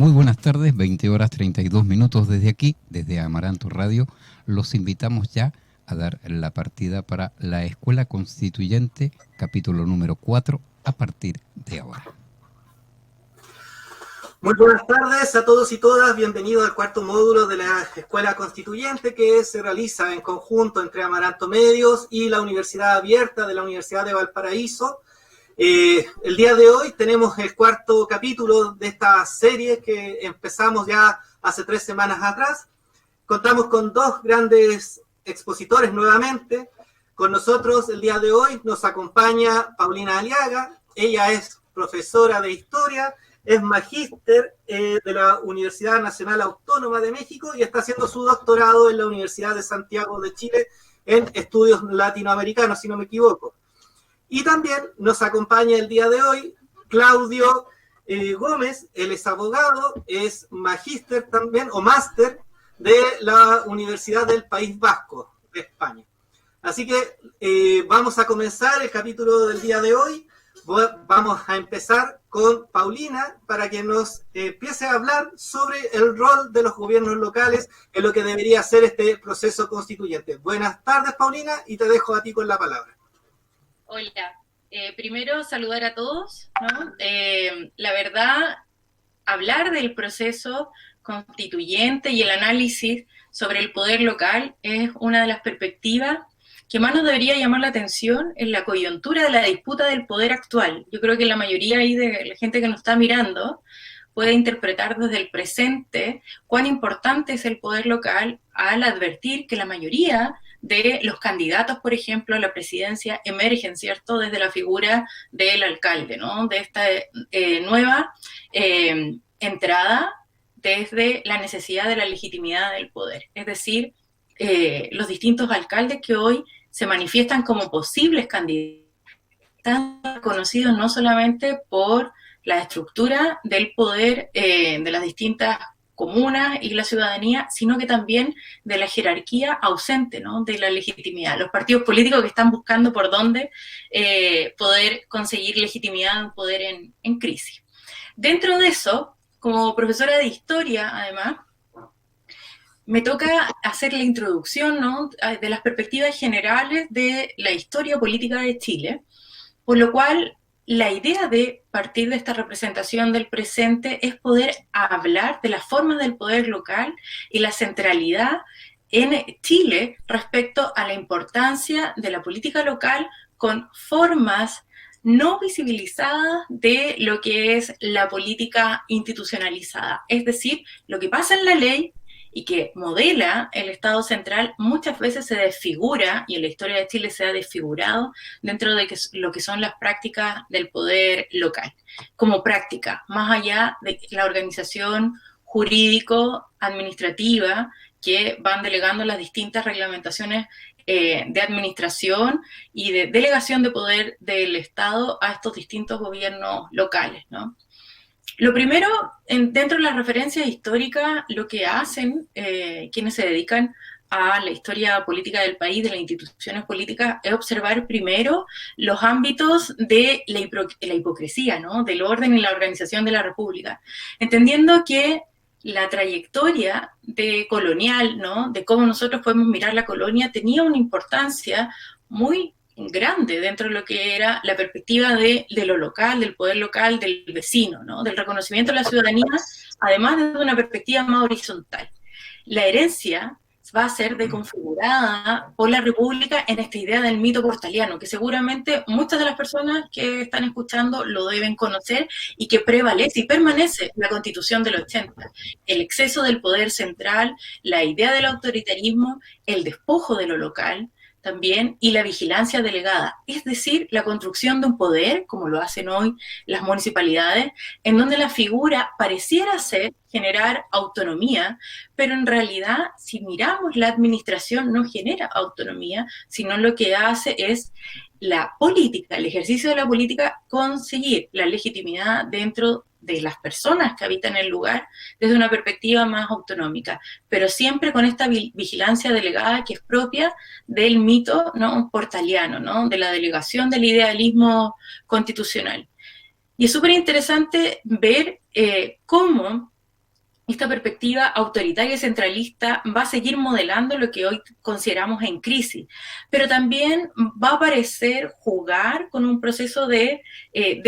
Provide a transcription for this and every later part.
Muy buenas tardes, 20 horas 32 minutos desde aquí, desde Amaranto Radio. Los invitamos ya a dar la partida para la Escuela Constituyente, capítulo número 4, a partir de ahora. Muy buenas tardes a todos y todas, bienvenidos al cuarto módulo de la Escuela Constituyente que se realiza en conjunto entre Amaranto Medios y la Universidad Abierta de la Universidad de Valparaíso. El día de hoy tenemos el cuarto capítulo de esta serie que empezamos ya hace 3 semanas atrás. Contamos con 2 grandes expositores nuevamente. Con nosotros el día de hoy nos acompaña Paulina Aliaga. Ella es profesora de Historia, es magíster de la Universidad Nacional Autónoma de México y está haciendo su doctorado en la Universidad de Santiago de Chile en estudios latinoamericanos, si no me equivoco. Y también nos acompaña el día de hoy Claudio Gómez. Él es abogado, es magíster también, o máster de la Universidad del País Vasco, de España. Así que vamos a comenzar el capítulo del día de hoy. Vamos a empezar con Paulina para que nos empiece a hablar sobre el rol de los gobiernos locales en lo que debería ser este proceso constituyente. Buenas tardes, Paulina, y te dejo a ti con la palabra. Hola, primero saludar a todos, ¿no? La verdad, hablar del proceso constituyente y el análisis sobre el poder local es una de las perspectivas que más nos debería llamar la atención en la coyuntura de la disputa del poder actual. Yo creo que la mayoría ahí de la gente que nos está mirando puede interpretar desde el presente cuán importante es el poder local al advertir que la mayoría de los candidatos, por ejemplo, a la presidencia emergen, ¿cierto?, desde la figura del alcalde, ¿no?, de esta nueva entrada desde la necesidad de la legitimidad del poder. Es decir, los distintos alcaldes que hoy se manifiestan como posibles candidatos están conocidos no solamente por la estructura del poder de las distintas comunas y la ciudadanía, sino que también de la jerarquía ausente, ¿no?, de la legitimidad. Los partidos políticos que están buscando por dónde poder conseguir legitimidad, un poder en crisis. Dentro de eso, como profesora de historia, además, me toca hacer la introducción, ¿no?, de las perspectivas generales de la historia política de Chile, por lo cual la idea de partir de esta representación del presente es poder hablar de las formas del poder local y la centralidad en Chile respecto a la importancia de la política local con formas no visibilizadas de lo que es la política institucionalizada. Es decir, lo que pasa en la ley y que modela el Estado central muchas veces se desfigura, y en la historia de Chile se ha desfigurado dentro de lo que son las prácticas del poder local, como práctica, más allá de la organización jurídico-administrativa que van delegando las distintas reglamentaciones de administración y de delegación de poder del Estado a estos distintos gobiernos locales, ¿no? Lo primero, dentro de las referencias históricas, lo que hacen quienes se dedican a la historia política del país, de las instituciones políticas, es observar primero los ámbitos de la hipocresía, ¿no?, del orden y la organización de la República, entendiendo que la trayectoria colonial, ¿no?, de cómo nosotros podemos mirar la colonia, tenía una importancia muy grande dentro de lo que era la perspectiva de lo local, del poder local, del vecino, ¿no?, del reconocimiento de la ciudadanía, además de una perspectiva más horizontal. La herencia va a ser deconfigurada por la República en esta idea del mito portaliano, que seguramente muchas de las personas que están escuchando lo deben conocer y que prevalece y permanece en la Constitución del 80. El exceso del poder central, la idea del autoritarismo, el despojo de lo local, también, y la vigilancia delegada, es decir, la construcción de un poder, como lo hacen hoy las municipalidades, en donde la figura pareciera ser generar autonomía, pero en realidad, si miramos la administración, no genera autonomía, sino lo que hace es la política, el ejercicio de la política, conseguir la legitimidad dentro de las personas que habitan el lugar desde una perspectiva más autonómica, pero siempre con esta vigilancia delegada que es propia del mito, ¿no?, portaliano, ¿no?, de la delegación del idealismo constitucional. Y es súper interesante ver cómo esta perspectiva autoritaria y centralista va a seguir modelando lo que hoy consideramos en crisis, pero también va a parecer jugar con un proceso de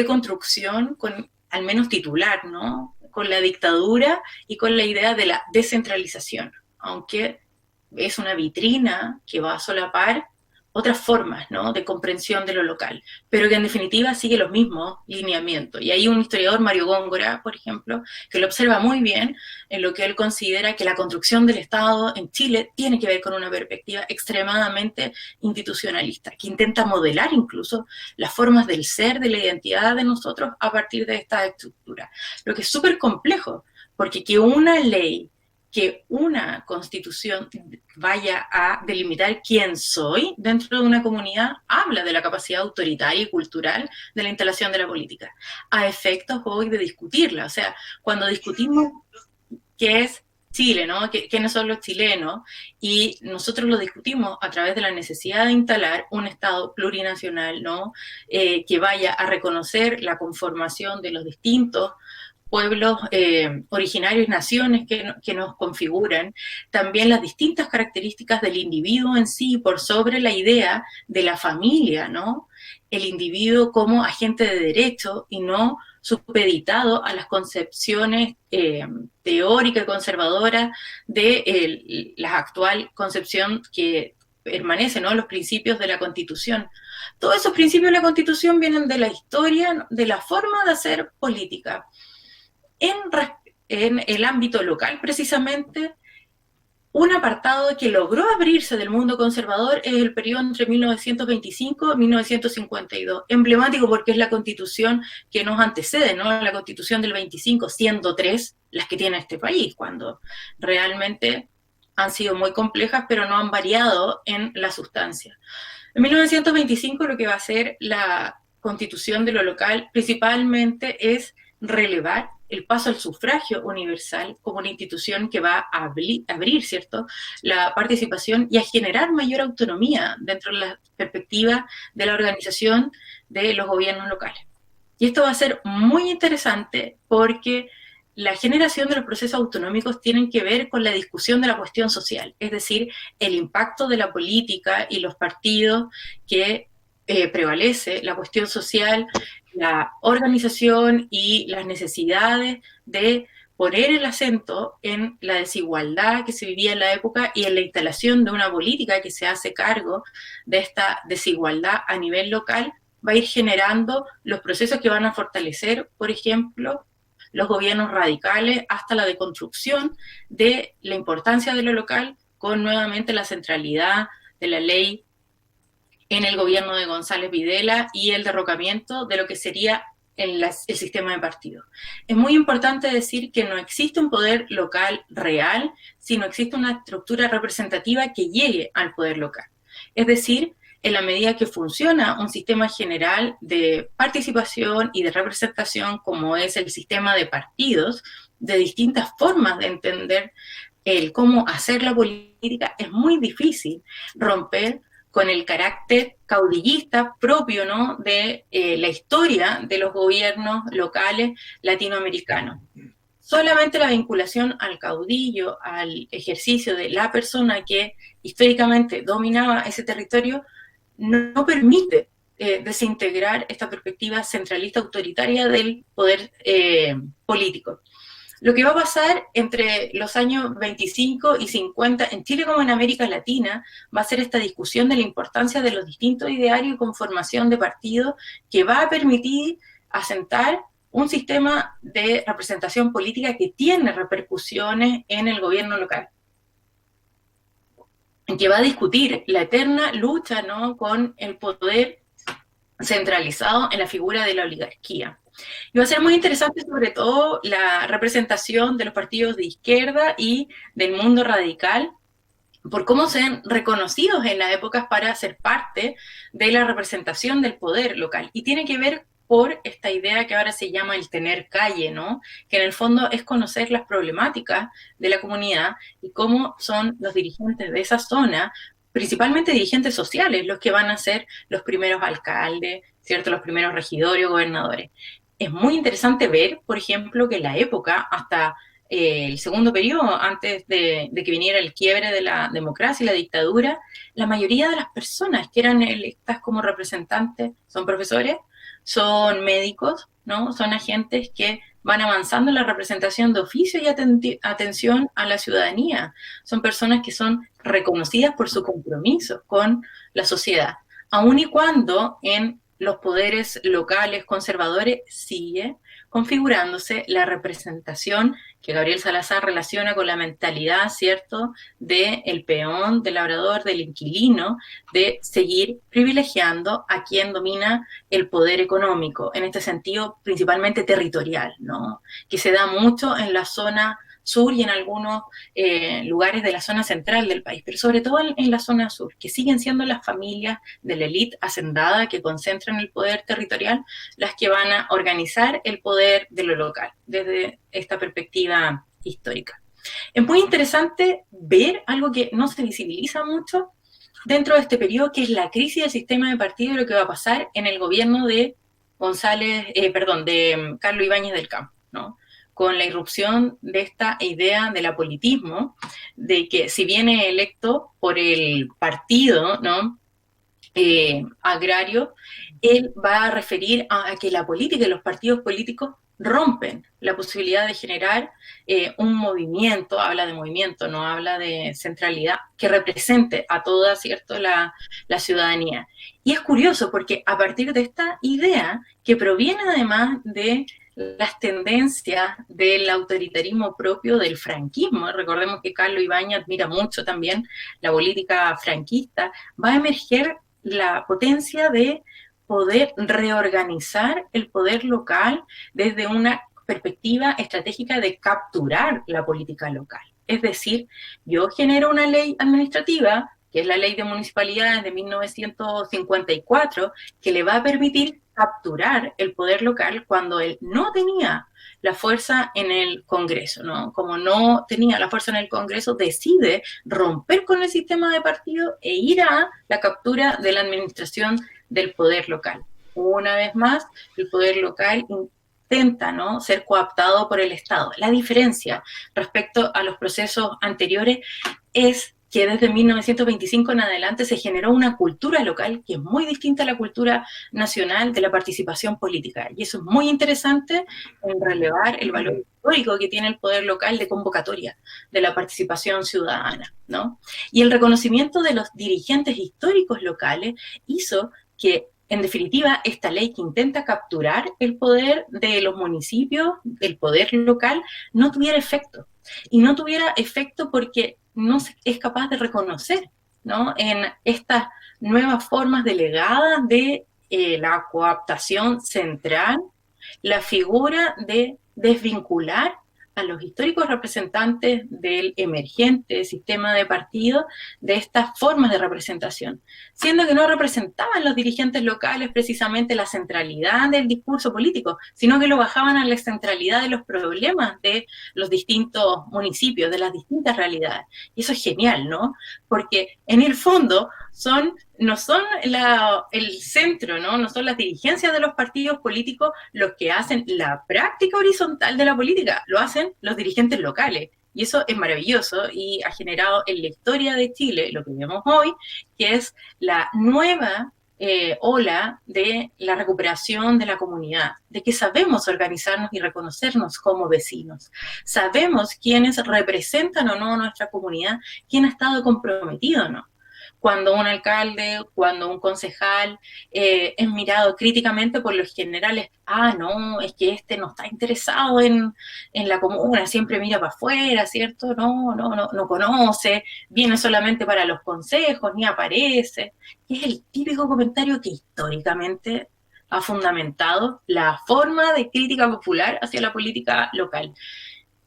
construcción, con al menos titular, ¿no? Con la dictadura y con la idea de la descentralización, aunque es una vitrina que va a solapar otras formas, ¿no?, de comprensión de lo local, pero que en definitiva sigue los mismos lineamientos. Y hay un historiador, Mario Góngora, por ejemplo, que lo observa muy bien en lo que él considera que la construcción del Estado en Chile tiene que ver con una perspectiva extremadamente institucionalista, que intenta modelar incluso las formas del ser, de la identidad de nosotros a partir de esta estructura. Lo que es súper complejo, porque que una ley, que una constitución vaya a delimitar quién soy dentro de una comunidad, habla de la capacidad autoritaria y cultural de la instalación de la política, a efectos hoy de discutirla. O sea, cuando discutimos qué es Chile, ¿no?, quiénes son los chilenos, y nosotros lo discutimos a través de la necesidad de instalar un Estado plurinacional, ¿no?, que vaya a reconocer la conformación de los distintos pueblos originarios, naciones que nos configuran, también las distintas características del individuo en sí, por sobre la idea de la familia, ¿no? El individuo como agente de derecho y no supeditado a las concepciones teóricas y conservadoras de la actual concepción que permanece, ¿no?, los principios de la Constitución. Todos esos principios de la Constitución vienen de la historia, de la forma de hacer política. En el ámbito local, precisamente, un apartado que logró abrirse del mundo conservador es el periodo entre 1925 y 1952, emblemático porque es la constitución que nos antecede, ¿no?, la constitución del 25, siendo 3 las que tiene este país, cuando realmente han sido muy complejas, pero no han variado en la sustancia. En 1925 lo que va a hacer la constitución de lo local principalmente es relevar el paso al sufragio universal como una institución que va a abrir, ¿cierto?, la participación y a generar mayor autonomía dentro de la perspectiva de la organización de los gobiernos locales. Y esto va a ser muy interesante porque la generación de los procesos autonómicos tienen que ver con la discusión de la cuestión social, es decir, el impacto de la política y los partidos que prevalece, la cuestión social, la organización y las necesidades de poner el acento en la desigualdad que se vivía en la época y en la instalación de una política que se hace cargo de esta desigualdad a nivel local, va a ir generando los procesos que van a fortalecer, por ejemplo, los gobiernos radicales hasta la deconstrucción de la importancia de lo local con nuevamente la centralidad de la ley en el gobierno de González Videla y el derrocamiento de lo que sería el sistema de partidos. Es muy importante decir que no existe un poder local real, sino existe una estructura representativa que llegue al poder local. Es decir, en la medida que funciona un sistema general de participación y de representación, como es el sistema de partidos, de distintas formas de entender el cómo hacer la política, es muy difícil romper con el carácter caudillista propio, ¿no?, de la historia de los gobiernos locales latinoamericanos. Solamente la vinculación al caudillo, al ejercicio de la persona que históricamente dominaba ese territorio, no permite desintegrar esta perspectiva centralista autoritaria del poder político. Lo que va a pasar entre los años 25 y 50, en Chile como en América Latina, va a ser esta discusión de la importancia de los distintos idearios y conformación de partidos que va a permitir asentar un sistema de representación política que tiene repercusiones en el gobierno local, en que va a discutir la eterna lucha, ¿no?, con el poder centralizado en la figura de la oligarquía. Y va a ser muy interesante sobre todo la representación de los partidos de izquierda y del mundo radical, por cómo se han reconocidos en las épocas para ser parte de la representación del poder local. Y tiene que ver por esta idea que ahora se llama el tener calle, ¿no?, que en el fondo es conocer las problemáticas de la comunidad y cómo son los dirigentes de esa zona, principalmente dirigentes sociales, los que van a ser los primeros alcaldes, ¿cierto?, los primeros regidores o gobernadores. Es muy interesante ver, por ejemplo, que en la época, hasta el segundo periodo, antes de que viniera el quiebre de la democracia y la dictadura, la mayoría de las personas que eran electas como representantes son profesores, son médicos, ¿no? Son agentes que van avanzando en la representación de oficio y atención a la ciudadanía. Son personas que son reconocidas por su compromiso con la sociedad, aun y cuando en los poderes locales conservadores sigue configurándose la representación que Gabriel Salazar relaciona con la mentalidad, ¿cierto?, del peón, del labrador, del inquilino, de seguir privilegiando a quien domina el poder económico, en este sentido principalmente territorial, ¿no?, que se da mucho en la zona sur y en algunos lugares de la zona central del país, pero sobre todo en la zona sur, que siguen siendo las familias de la élite hacendada que concentran el poder territorial las que van a organizar el poder de lo local, desde esta perspectiva histórica. Es muy interesante ver algo que no se visibiliza mucho dentro de este periodo, que es la crisis del sistema de partido y lo que va a pasar en el gobierno de de Carlos Ibáñez del Campo, ¿no?, con la irrupción de esta idea del apolitismo, de que si viene electo por el partido, ¿no?, agrario, él va a referir a que la política y los partidos políticos rompen la posibilidad de generar un movimiento, habla de movimiento, no habla de centralidad, que represente a toda, ¿cierto?, la ciudadanía. Y es curioso porque a partir de esta idea, que proviene además de las tendencias del autoritarismo propio del franquismo, recordemos que Carlos Ibáñez admira mucho también la política franquista, va a emerger la potencia de poder reorganizar el poder local desde una perspectiva estratégica de capturar la política local. Es decir, yo genero una ley administrativa, que es la ley de municipalidades de 1954, que le va a permitir capturar el poder local cuando él no tenía la fuerza en el Congreso, ¿no? Como no tenía la fuerza en el Congreso, decide romper con el sistema de partido e ir a la captura de la administración del poder local. Una vez más, el poder local intenta, ¿no?, ser cooptado por el Estado. La diferencia respecto a los procesos anteriores es que desde 1925 en adelante se generó una cultura local que es muy distinta a la cultura nacional de la participación política. Y eso es muy interesante en relevar el valor histórico que tiene el poder local de convocatoria de la participación ciudadana, ¿no? Y el reconocimiento de los dirigentes históricos locales hizo que, en definitiva, esta ley que intenta capturar el poder de los municipios, el poder local, no tuviera efecto. Y no tuviera efecto porque no es capaz de reconocer, ¿no?, en estas nuevas formas delegadas de la cooptación central, la figura de desvincular a los históricos representantes del emergente sistema de partido de estas formas de representación, siendo que no representaban los dirigentes locales precisamente la centralidad del discurso político, sino que lo bajaban a la centralidad de los problemas de los distintos municipios, de las distintas realidades. Y eso es genial, ¿no? Porque en el fondo no son el centro, ¿no? No son las dirigencias de los partidos políticos los que hacen la práctica horizontal de la política, lo hacen los dirigentes locales. Y eso es maravilloso y ha generado en la historia de Chile lo que vemos hoy, que es la nueva ola de la recuperación de la comunidad, de que sabemos organizarnos y reconocernos como vecinos. Sabemos quiénes representan o no nuestra comunidad, quién ha estado comprometido o no. Cuando un alcalde, cuando un concejal es mirado críticamente por los generales, no, es que este no está interesado en la comuna, siempre mira para afuera, ¿cierto? No conoce, viene solamente para los consejos, ni aparece. Es el típico comentario que históricamente ha fundamentado la forma de crítica popular hacia la política local.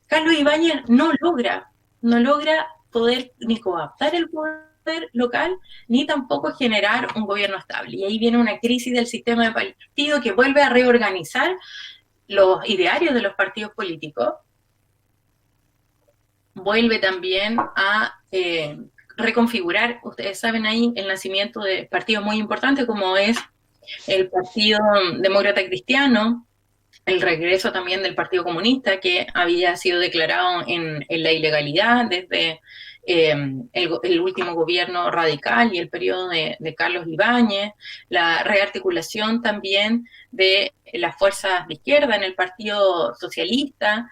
Carlos Ibáñez no logra poder ni coaptar el poder local, ni tampoco generar un gobierno estable. Y ahí viene una crisis del sistema de partido que vuelve a reorganizar los idearios de los partidos políticos, vuelve también a reconfigurar, ustedes saben ahí, el nacimiento de partidos muy importantes como es el Partido Demócrata Cristiano, el regreso también del Partido Comunista, que había sido declarado en la ilegalidad desde el último gobierno radical y el periodo de Carlos Ibáñez, la rearticulación también de las fuerzas de izquierda en el Partido Socialista,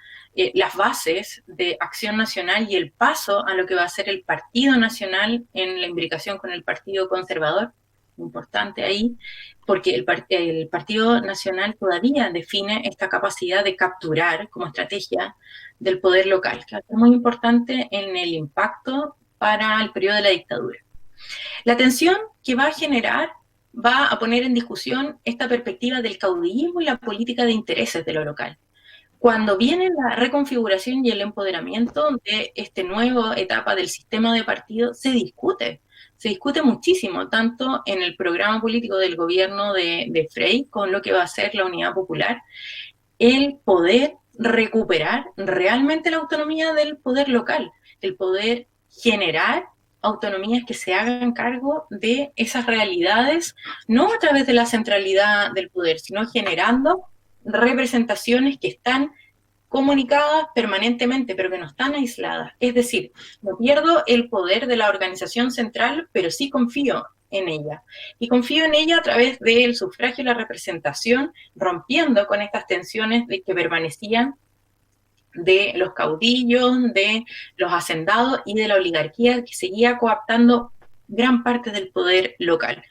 las bases de Acción Nacional y el paso a lo que va a ser el Partido Nacional en la imbricación con el Partido Conservador, importante ahí, porque el Partido Nacional todavía define esta capacidad de capturar como estrategia del poder local, que es muy importante en el impacto para el periodo de la dictadura. La tensión que va a generar va a poner en discusión esta perspectiva del caudillismo y la política de intereses de lo local. Cuando viene la reconfiguración y el empoderamiento de esta nueva etapa del sistema de partidos, se discute muchísimo, tanto en el programa político del gobierno de Frei, con lo que va a ser la Unidad Popular, el poder recuperar realmente la autonomía del poder local, el poder generar autonomías que se hagan cargo de esas realidades, no a través de la centralidad del poder, sino generando representaciones que están comunicadas permanentemente, pero que no están aisladas. Es decir, no pierdo el poder de la organización central, pero sí confío en ella. Y confío en ella a través del sufragio y la representación, rompiendo con estas tensiones que permanecían de los caudillos, de los hacendados y de la oligarquía que seguía coaptando gran parte del poder local.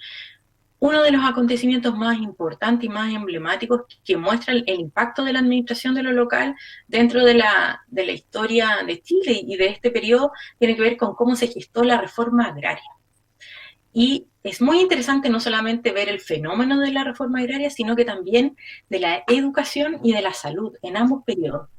Uno de los acontecimientos más importantes y más emblemáticos que muestra el impacto de la administración de lo local dentro de la historia de Chile y de este periodo tiene que ver con cómo se gestó la reforma agraria. Y es muy interesante no solamente ver el fenómeno de la reforma agraria, sino que también de la educación y de la salud en ambos periodos.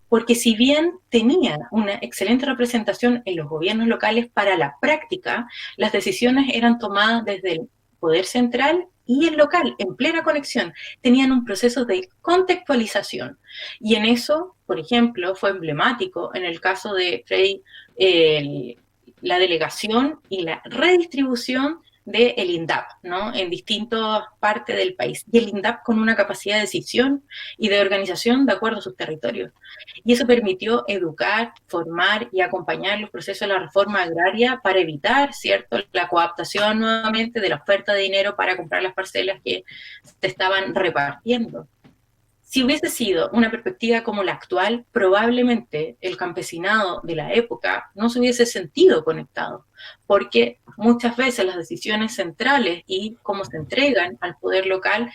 Porque si bien tenía una excelente representación en los gobiernos locales, para la práctica las decisiones eran tomadas desde el poder central y el local, en plena conexión, tenían un proceso de contextualización. Y en eso, por ejemplo, fue emblemático en el caso de Frei, la delegación y la redistribución del INDAP, ¿no? En distintas partes del país. Y el INDAP con una capacidad de decisión y de organización de acuerdo a sus territorios. Y eso permitió educar, formar y acompañar los procesos de la reforma agraria para evitar, ¿cierto?, la coaptación nuevamente de la oferta de dinero para comprar las parcelas que se estaban repartiendo. Si hubiese sido una perspectiva como la actual, probablemente el campesinado de la época no se hubiese sentido conectado, porque muchas veces las decisiones centrales y cómo se entregan al poder local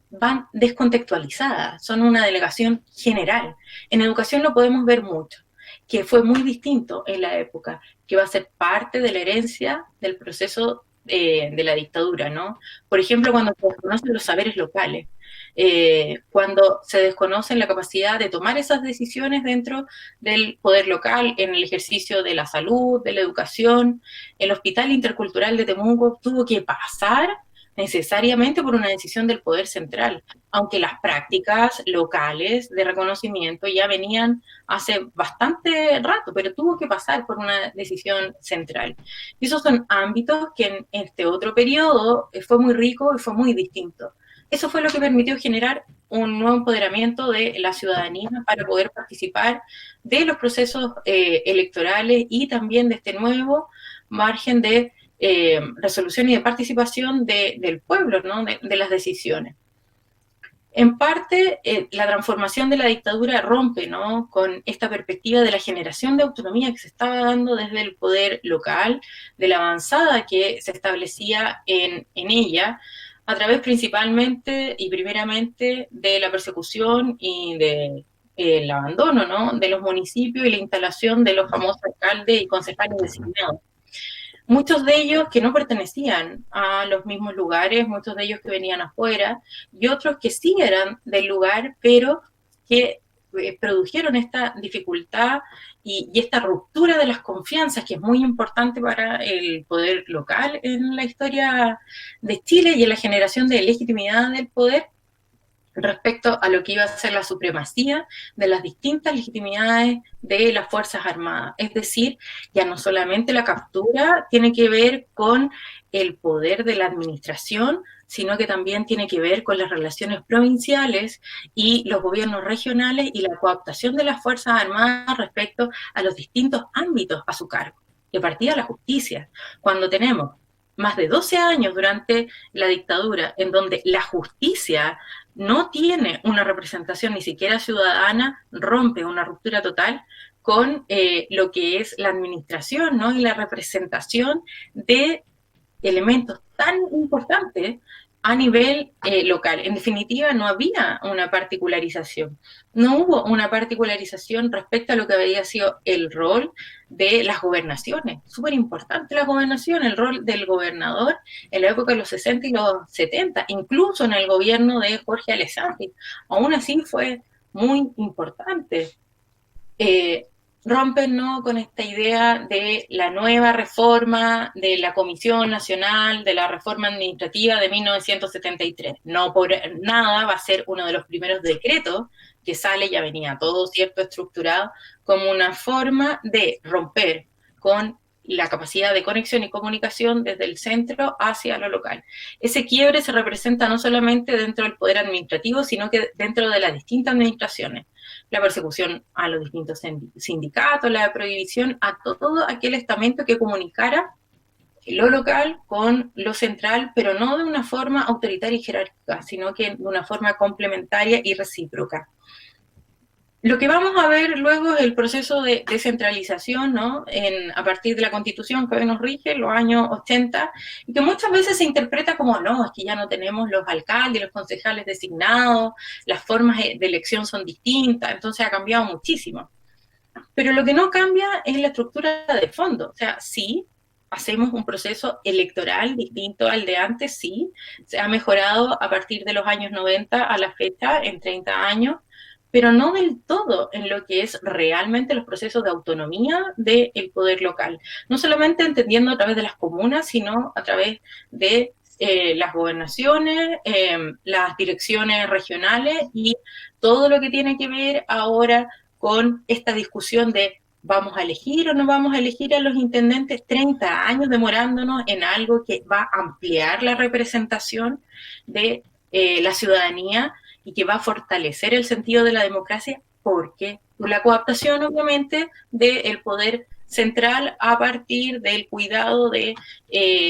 van descontextualizadas, son una delegación general. En educación lo podemos ver mucho, que fue muy distinto en la época, que va a ser parte de la herencia del proceso de la dictadura, ¿no? Por ejemplo, cuando se desconocen los saberes locales, cuando se desconoce la capacidad de tomar esas decisiones dentro del poder local, en el ejercicio de la salud, de la educación. El Hospital Intercultural de Temuco tuvo que pasar necesariamente por una decisión del poder central, aunque las prácticas locales de reconocimiento ya venían hace bastante rato, pero tuvo que pasar por una decisión central. Y esos son ámbitos que en este otro periodo fue muy rico y fue muy distinto. Eso fue lo que permitió generar un nuevo empoderamiento de la ciudadanía para poder participar de los procesos electorales y también de este nuevo margen de resolución y de participación del pueblo, ¿no?, de las decisiones. En parte, la transformación de la dictadura rompe, ¿no?, con esta perspectiva de la generación de autonomía que se estaba dando desde el poder local, de la avanzada que se establecía en ella, a través principalmente y primeramente de la persecución y del abandono, ¿no?, de los municipios y la instalación de los famosos alcaldes y concejales designados. Muchos de ellos que no pertenecían a los mismos lugares, muchos de ellos que venían afuera, y otros que sí eran del lugar, pero que produjeron esta dificultad y esta ruptura de las confianzas, que es muy importante para el poder local en la historia de Chile y en la generación de legitimidad del poder respecto a lo que iba a ser la supremacía de las distintas legitimidades de las Fuerzas Armadas. Es decir, ya no solamente la captura tiene que ver con el poder de la administración, sino que también tiene que ver con las relaciones provinciales y los gobiernos regionales y la cooptación de las Fuerzas Armadas respecto a los distintos ámbitos a su cargo, que partía la justicia. Cuando tenemos más de 12 años durante la dictadura en donde la justicia no tiene una representación ni siquiera ciudadana, rompe una ruptura total con lo que es la administración, ¿no? Y la representación de elementos tan importantes a nivel local. En definitiva, no había una particularización. No hubo una particularización respecto a lo que había sido el rol de las gobernaciones. Súper importante la gobernación, el rol del gobernador en la época de los 60 y los 70, incluso en el gobierno de Jorge Alessandri. Aún así fue muy importante. Rompen, ¿no?, con esta idea de la nueva reforma de la Comisión Nacional de la Reforma Administrativa de 1973. No por nada va a ser uno de los primeros decretos que sale, ya venía todo, ¿cierto?, estructurado como una forma de romper con la capacidad de conexión y comunicación desde el centro hacia lo local. Ese quiebre se representa no solamente dentro del poder administrativo, sino que dentro de las distintas administraciones. La persecución a los distintos sindicatos, la prohibición a todo aquel estamento que comunicara lo local con lo central, pero no de una forma autoritaria y jerárquica, sino que de una forma complementaria y recíproca. Lo que vamos a ver luego es el proceso de descentralización, ¿no?, a partir de la Constitución que hoy nos rige, los años 80, y que muchas veces se interpreta como, no, es que ya no tenemos los alcaldes, los concejales designados, las formas de elección son distintas, entonces ha cambiado muchísimo. Pero lo que no cambia es la estructura de fondo. O sea, sí, hacemos un proceso electoral distinto al de antes, sí, se ha mejorado a partir de los años 90 a la fecha, en 30 años, pero no del todo en lo que es realmente los procesos de autonomía del poder local. No solamente entendiendo a través de las comunas, sino a través de las gobernaciones, las direcciones regionales y todo lo que tiene que ver ahora con esta discusión de ¿vamos a elegir o no vamos a elegir a los intendentes? 30 años demorándonos en algo que va a ampliar la representación de la ciudadanía y que va a fortalecer el sentido de la democracia, porque la cooptación, obviamente, del poder central a partir del cuidado de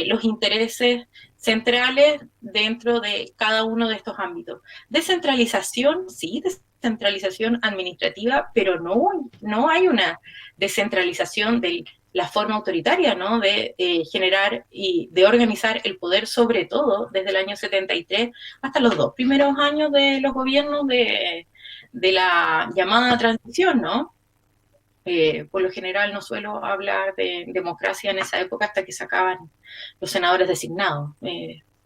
los intereses centrales dentro de cada uno de estos ámbitos. Descentralización, sí, descentralización administrativa, pero no hay una descentralización de la forma autoritaria, ¿no?, de generar y de organizar el poder, sobre todo desde el año 73 hasta los 2 primeros años de los gobiernos de la llamada transición, ¿no? Por lo general no suelo hablar de democracia en esa época hasta que se acaban los senadores designados.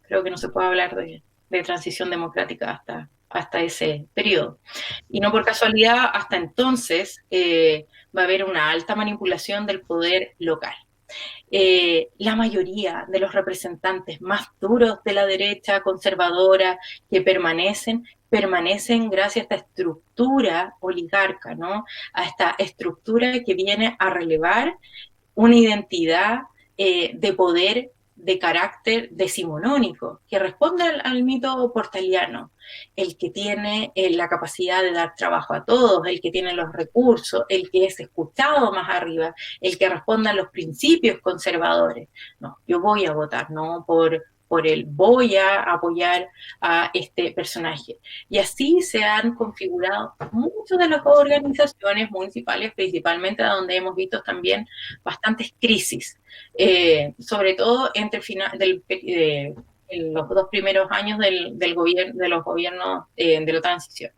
Creo que no se puede hablar de transición democrática hasta ese periodo. Y no por casualidad, hasta entonces va a haber una alta manipulación del poder local. La mayoría de los representantes más duros de la derecha conservadora que permanecen gracias a esta estructura oligarca, ¿no?, a esta estructura que viene a relevar una identidad de poder de carácter decimonónico, que responde al mito portaliano, el que tiene la capacidad de dar trabajo a todos, el que tiene los recursos, el que es escuchado más arriba, el que responde a los principios conservadores. No, yo voy a votar, no por él, voy a apoyar a este personaje. Y así se han configurado muchas de las organizaciones municipales, principalmente donde hemos visto también bastantes crisis, sobre todo entre los 2 primeros años de los gobiernos de la transición.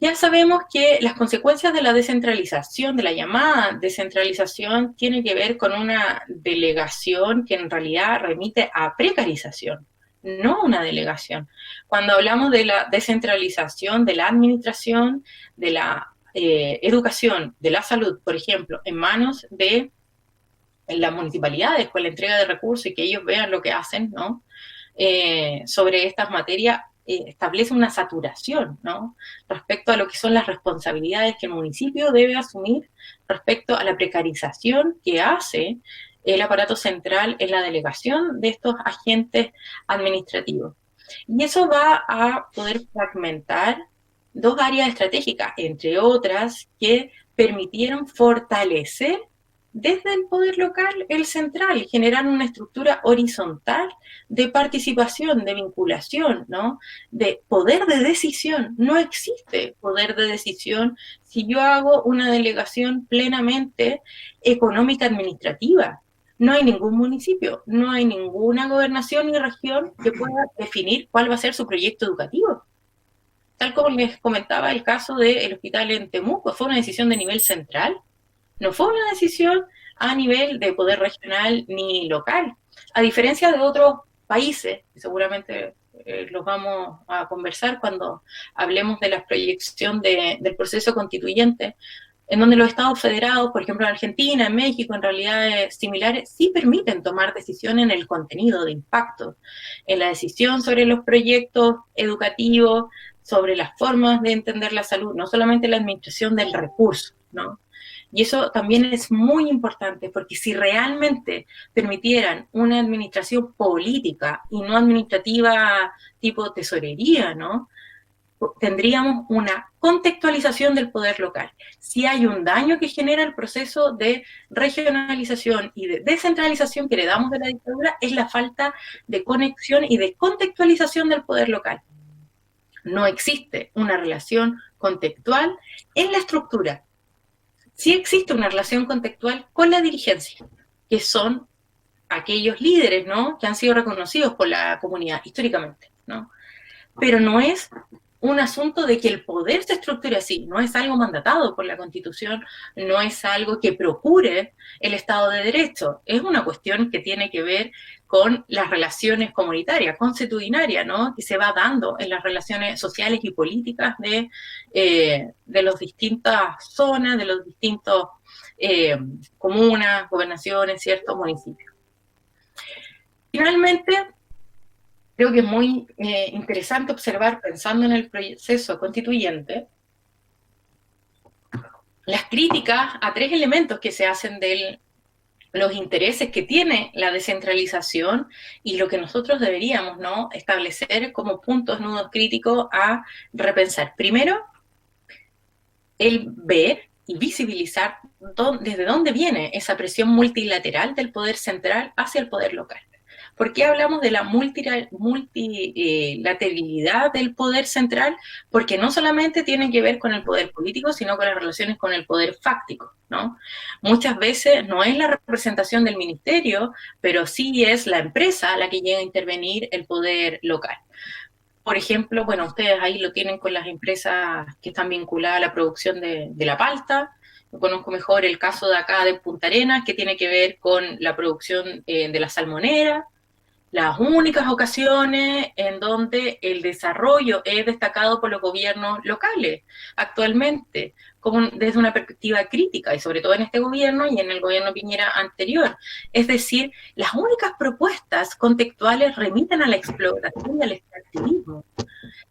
Ya sabemos que las consecuencias de la descentralización, de la llamada descentralización, tiene que ver con una delegación que en realidad remite a precarización, no una delegación. Cuando hablamos de la descentralización de la administración, de la educación, de la salud, por ejemplo, en manos de las municipalidades, con la entrega de recursos y que ellos vean lo que hacen, ¿no?, sobre estas materias, establece una saturación, ¿no?, respecto a lo que son las responsabilidades que el municipio debe asumir respecto a la precarización que hace el aparato central en la delegación de estos agentes administrativos. Y eso va a poder fragmentar dos áreas estratégicas, entre otras, que permitieron fortalecer desde el poder local el central, generar una estructura horizontal de participación, de vinculación, ¿no? De poder de decisión. No existe poder de decisión si yo hago una delegación plenamente económica administrativa. No hay ningún municipio, no hay ninguna gobernación ni región que pueda definir cuál va a ser su proyecto educativo. Tal como les comentaba el caso del hospital en Temuco, fue una decisión de nivel central, no fue una decisión a nivel de poder regional ni local. A diferencia de otros países, que seguramente los vamos a conversar cuando hablemos de la proyección del proceso constituyente, en donde los estados federados, por ejemplo en Argentina, en México, en realidades similares, sí permiten tomar decisiones en el contenido de impacto, en la decisión sobre los proyectos educativos, sobre las formas de entender la salud, no solamente la administración del recurso, ¿no? Y eso también es muy importante, porque si realmente permitieran una administración política y no administrativa tipo tesorería, ¿no? Tendríamos una contextualización del poder local. Si hay un daño que genera el proceso de regionalización y de descentralización que le damos de la dictadura, es la falta de conexión y de contextualización del poder local. No existe una relación contextual en la estructura. Sí existe una relación contextual con la dirigencia, que son aquellos líderes, ¿no?, que han sido reconocidos por la comunidad históricamente, ¿no? Pero no es un asunto de que el poder se estructure así, no es algo mandatado por la Constitución, no es algo que procure el Estado de Derecho, es una cuestión que tiene que ver con las relaciones comunitarias, constitucionarias, ¿no?, que se va dando en las relaciones sociales y políticas de las distintas zonas, de los distintos comunas, gobernaciones, ciertos municipios. Finalmente, creo que es muy interesante observar, pensando en el proceso constituyente, las críticas a tres elementos que se hacen de los intereses que tiene la descentralización y lo que nosotros deberíamos, ¿no?, establecer como puntos, nudos críticos a repensar. Primero, el ver y visibilizar desde dónde viene esa presión multilateral del poder central hacia el poder local. ¿Por qué hablamos de la multilateralidad del poder central? Porque no solamente tiene que ver con el poder político, sino con las relaciones con el poder fáctico, ¿no? Muchas veces no es la representación del ministerio, pero sí es la empresa la que llega a intervenir el poder local. Por ejemplo, bueno, ustedes ahí lo tienen con las empresas que están vinculadas a la producción de la palta. Yo conozco mejor el caso de acá de Punta Arenas, que tiene que ver con la producción de la salmonera. Las únicas ocasiones en donde el desarrollo es destacado por los gobiernos locales actualmente, desde una perspectiva crítica, y sobre todo en este gobierno y en el gobierno Piñera anterior. Es decir, las únicas propuestas contextuales remiten a la explotación y al extractivismo.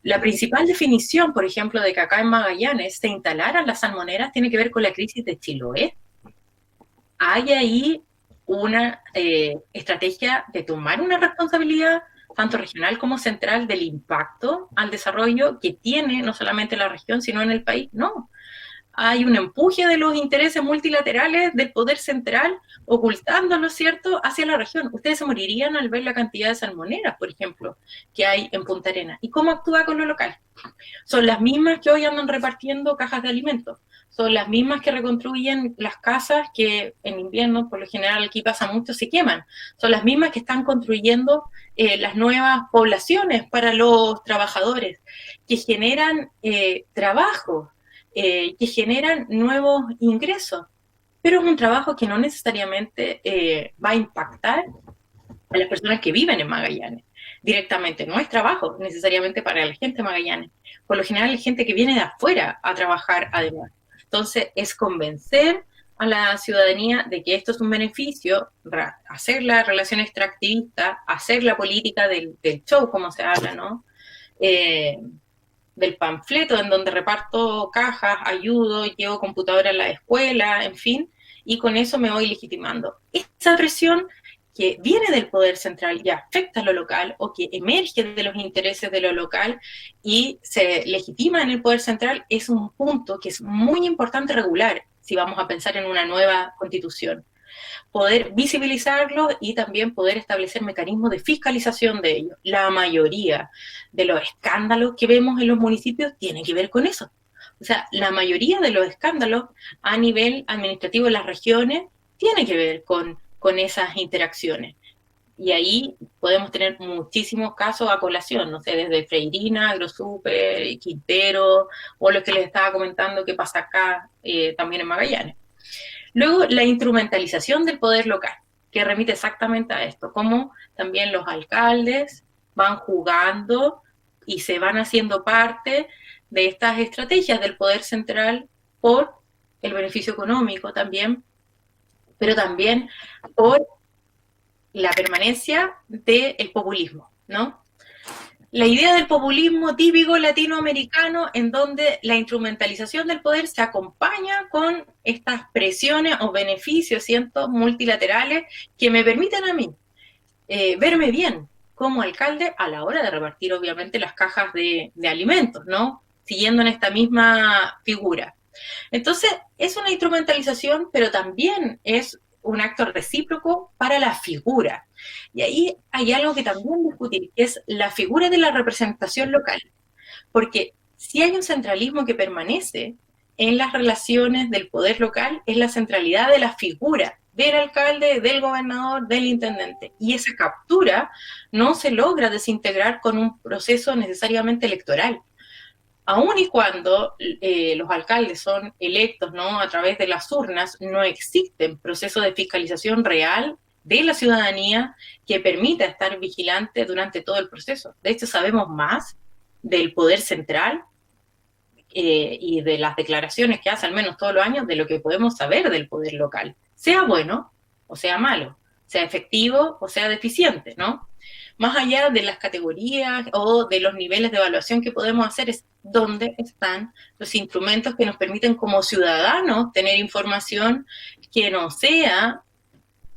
La principal definición, por ejemplo, de que acá en Magallanes se instalaran las salmoneras tiene que ver con la crisis de Chiloé. Hay ahí una estrategia de tomar una responsabilidad tanto regional como central del impacto al desarrollo que tiene no solamente la región, sino en el país. No, hay un empuje de los intereses multilaterales del poder central ocultándolo, ¿cierto?, hacia la región. Ustedes se morirían al ver la cantidad de salmoneras, por ejemplo, que hay en Punta Arenas. ¿Y cómo actúa con lo local? Son las mismas que hoy andan repartiendo cajas de alimentos. Son las mismas que reconstruyen las casas que en invierno, por lo general aquí pasa mucho, se queman. Son las mismas que están construyendo las nuevas poblaciones para los trabajadores, que generan trabajo, que generan nuevos ingresos. Pero es un trabajo que no necesariamente va a impactar a las personas que viven en Magallanes directamente. No es trabajo necesariamente para la gente de Magallanes. Por lo general es gente que viene de afuera a trabajar además. Entonces, es convencer a la ciudadanía de que esto es un beneficio, hacer la relación extractivista, hacer la política del show, como se habla, ¿no? Del panfleto en donde reparto cajas, ayudo, llevo computadora a la escuela, en fin, y con eso me voy legitimando. Esa presión que viene del poder central y afecta a lo local, o que emerge de los intereses de lo local y se legitima en el poder central, es un punto que es muy importante regular si vamos a pensar en una nueva constitución. Poder visibilizarlo y también poder establecer mecanismos de fiscalización de ellos. La mayoría de los escándalos que vemos en los municipios tienen que ver con eso. O sea, la mayoría de los escándalos a nivel administrativo en las regiones tiene que ver con esas interacciones. Y ahí podemos tener muchísimos casos a colación, no sé, desde Freirina, Agrosuper, Quintero, o lo que les estaba comentando que pasa acá también en Magallanes. Luego, la instrumentalización del poder local, que remite exactamente a esto, como también los alcaldes van jugando y se van haciendo parte de estas estrategias del poder central por el beneficio económico también, pero también por la permanencia del populismo, ¿no? La idea del populismo típico latinoamericano, en donde la instrumentalización del poder se acompaña con estas presiones o beneficios, siento, multilaterales que me permiten a mí verme bien como alcalde a la hora de repartir, obviamente, las cajas de alimentos, ¿no? Siguiendo en esta misma figura. Entonces, es una instrumentalización, pero también es un acto recíproco para la figura. Y ahí hay algo que también discutir, que es la figura de la representación local. Porque si hay un centralismo que permanece en las relaciones del poder local, es la centralidad de la figura del alcalde, del gobernador, del intendente. Y esa captura no se logra desintegrar con un proceso necesariamente electoral. Aun y cuando los alcaldes son electos, ¿no?, a través de las urnas, no existen procesos de fiscalización real de la ciudadanía que permita estar vigilante durante todo el proceso. De hecho, sabemos más del poder central y de las declaraciones que hace al menos todos los años de lo que podemos saber del poder local, sea bueno o sea malo, sea efectivo o sea deficiente, ¿no? Más allá de las categorías o de los niveles de evaluación que podemos hacer, es dónde están los instrumentos que nos permiten como ciudadanos tener información que no sea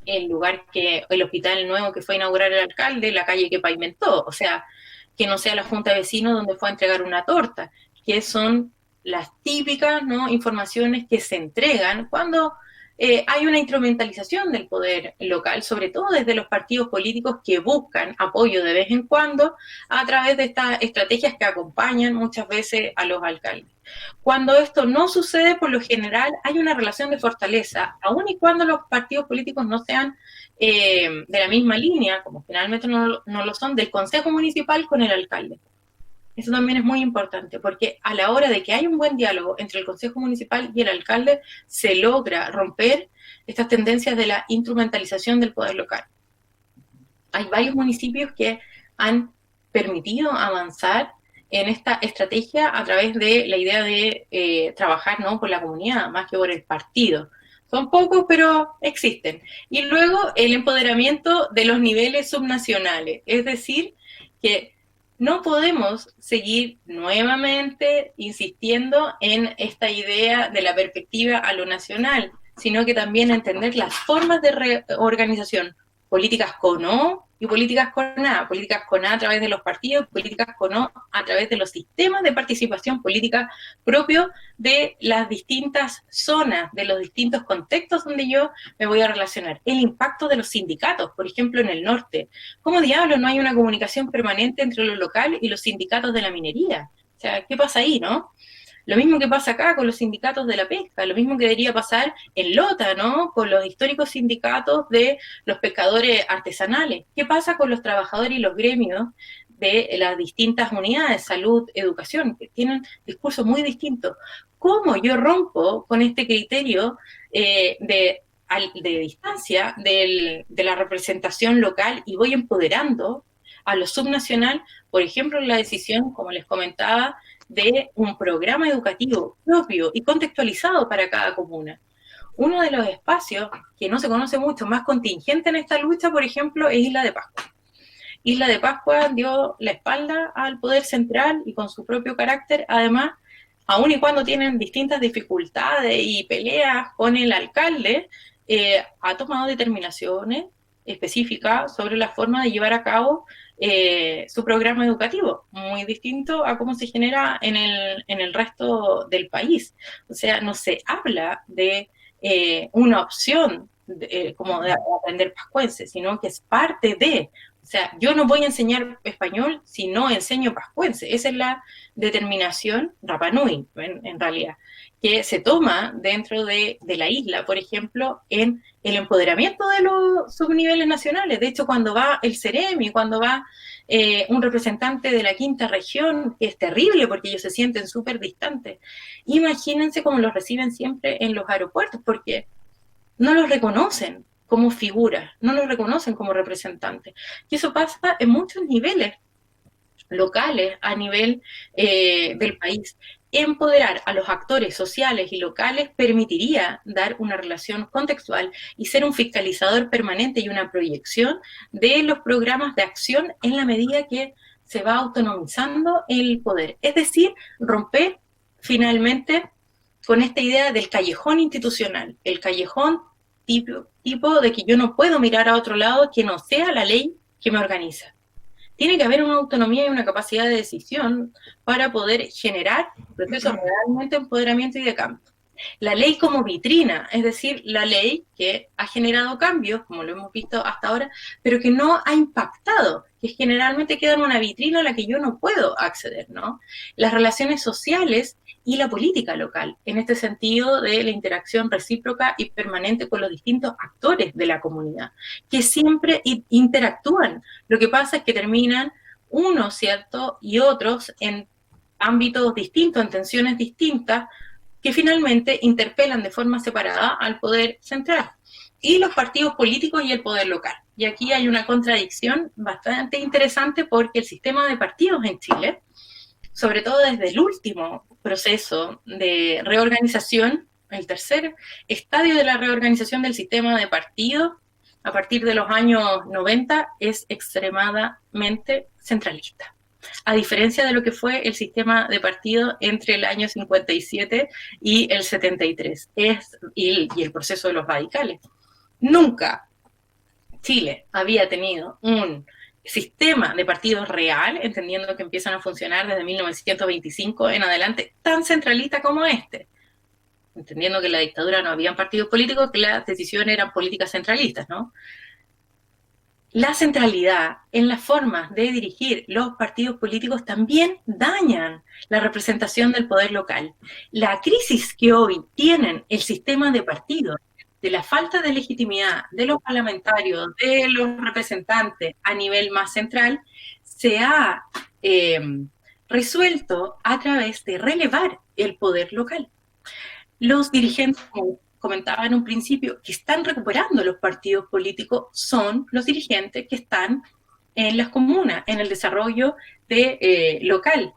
el lugar que, el hospital nuevo que fue a inaugurar el alcalde, la calle que pavimentó, o sea, que no sea la junta de vecinos donde fue a entregar una torta, que son las típicas, ¿no?, informaciones que se entregan cuando hay una instrumentalización del poder local, sobre todo desde los partidos políticos que buscan apoyo de vez en cuando a través de estas estrategias que acompañan muchas veces a los alcaldes. Cuando esto no sucede, por lo general hay una relación de fortaleza, aun y cuando los partidos políticos no sean de la misma línea, como generalmente no lo son, del Consejo Municipal con el alcalde. Eso también es muy importante, porque a la hora de que hay un buen diálogo entre el Consejo Municipal y el alcalde, se logra romper estas tendencias de la instrumentalización del poder local. Hay varios municipios que han permitido avanzar en esta estrategia a través de la idea de trabajar, ¿no?, por la comunidad, más que por el partido. Son pocos, pero existen. Y luego el empoderamiento de los niveles subnacionales, es decir, que no podemos seguir nuevamente insistiendo en esta idea de la perspectiva a lo nacional, sino que también entender las formas de reorganización, políticas con O y políticas con A través de los partidos, políticas con O a través de los sistemas de participación política propios de las distintas zonas, de los distintos contextos donde yo me voy a relacionar. El impacto de los sindicatos, por ejemplo, en el norte. ¿Cómo diablos no hay una comunicación permanente entre lo local y los sindicatos de la minería? O sea, ¿qué pasa ahí, no? Lo mismo que pasa acá con los sindicatos de la pesca, lo mismo que debería pasar en Lota, ¿no?, con los históricos sindicatos de los pescadores artesanales. ¿Qué pasa con los trabajadores y los gremios de las distintas unidades, salud, educación, que tienen discursos muy distintos? ¿Cómo yo rompo con este criterio de distancia de la representación local y voy empoderando a lo subnacional? Por ejemplo, la decisión, como les comentaba, de un programa educativo propio y contextualizado para cada comuna. Uno de los espacios que no se conoce mucho, más contingente en esta lucha, por ejemplo, es Isla de Pascua. Isla de Pascua dio la espalda al poder central y con su propio carácter, además, aun y cuando tienen distintas dificultades y peleas con el alcalde, ha tomado determinaciones específicas sobre la forma de llevar a cabo su programa educativo, muy distinto a cómo se genera en el resto del país. O sea, no se habla de una opción como de aprender pascuense, sino que es parte de. O sea, yo no voy a enseñar español si no enseño pascuense. Esa es la determinación Rapa Nui, en realidad, que se toma dentro de la isla, por ejemplo, en el empoderamiento de los subniveles nacionales. De hecho, cuando va el CEREMI, cuando va un representante de la quinta región, que es terrible porque ellos se sienten súper distantes, imagínense cómo los reciben siempre en los aeropuertos, porque no los reconocen como figuras, no los reconocen como representantes. Y eso pasa en muchos niveles locales, a nivel del país. Empoderar a los actores sociales y locales permitiría dar una relación contextual y ser un fiscalizador permanente y una proyección de los programas de acción en la medida que se va autonomizando el poder. Es decir, romper finalmente con esta idea del callejón institucional, el callejón tipo de que yo no puedo mirar a otro lado que no sea la ley que me organiza. Tiene que haber una autonomía y una capacidad de decisión para poder generar procesos realmente de empoderamiento y de cambio. La ley como vitrina, es decir, la ley que ha generado cambios, como lo hemos visto hasta ahora, pero que no ha impactado, que generalmente queda en una vitrina a la que yo no puedo acceder, ¿no? Las relaciones sociales y la política local, en este sentido de la interacción recíproca y permanente con los distintos actores de la comunidad, que siempre interactúan. Lo que pasa es que terminan unos, ¿cierto?, y otros en ámbitos distintos, en tensiones distintas, que finalmente interpelan de forma separada al poder central, y los partidos políticos y el poder local. Y aquí hay una contradicción bastante interesante porque el sistema de partidos en Chile, sobre todo desde el último proceso de reorganización, el tercer estadio de la reorganización del sistema de partidos, a partir de los años 90, es extremadamente centralista. A diferencia de lo que fue el sistema de partido entre el año 57 y el 73, y el proceso de los radicales. Nunca Chile había tenido un sistema de partidos real, entendiendo que empiezan a funcionar desde 1925 en adelante, tan centralista como este. Entendiendo que en la dictadura no habían partidos políticos, que las decisiones eran políticas centralistas, ¿no? La centralidad en las formas de dirigir los partidos políticos también dañan la representación del poder local. La crisis que hoy tienen el sistema de partidos, de la falta de legitimidad de los parlamentarios, de los representantes a nivel más central, se ha resuelto a través de relevar el poder local. Los dirigentes, como comentaba en un principio, que están recuperando los partidos políticos son los dirigentes que están en las comunas, en el desarrollo local.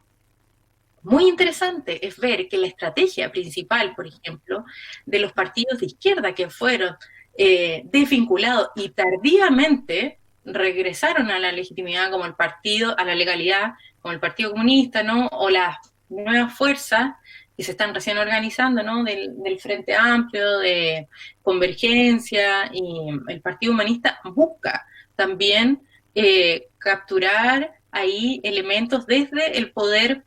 Muy interesante es ver que la estrategia principal, por ejemplo, de los partidos de izquierda que fueron desvinculados y tardíamente regresaron a la legitimidad como el partido, a la legalidad, como el Partido Comunista, ¿no? O las nuevas fuerzas que se están recién organizando, ¿no? Del Frente Amplio, de Convergencia, y el Partido Humanista busca también capturar ahí elementos desde el poder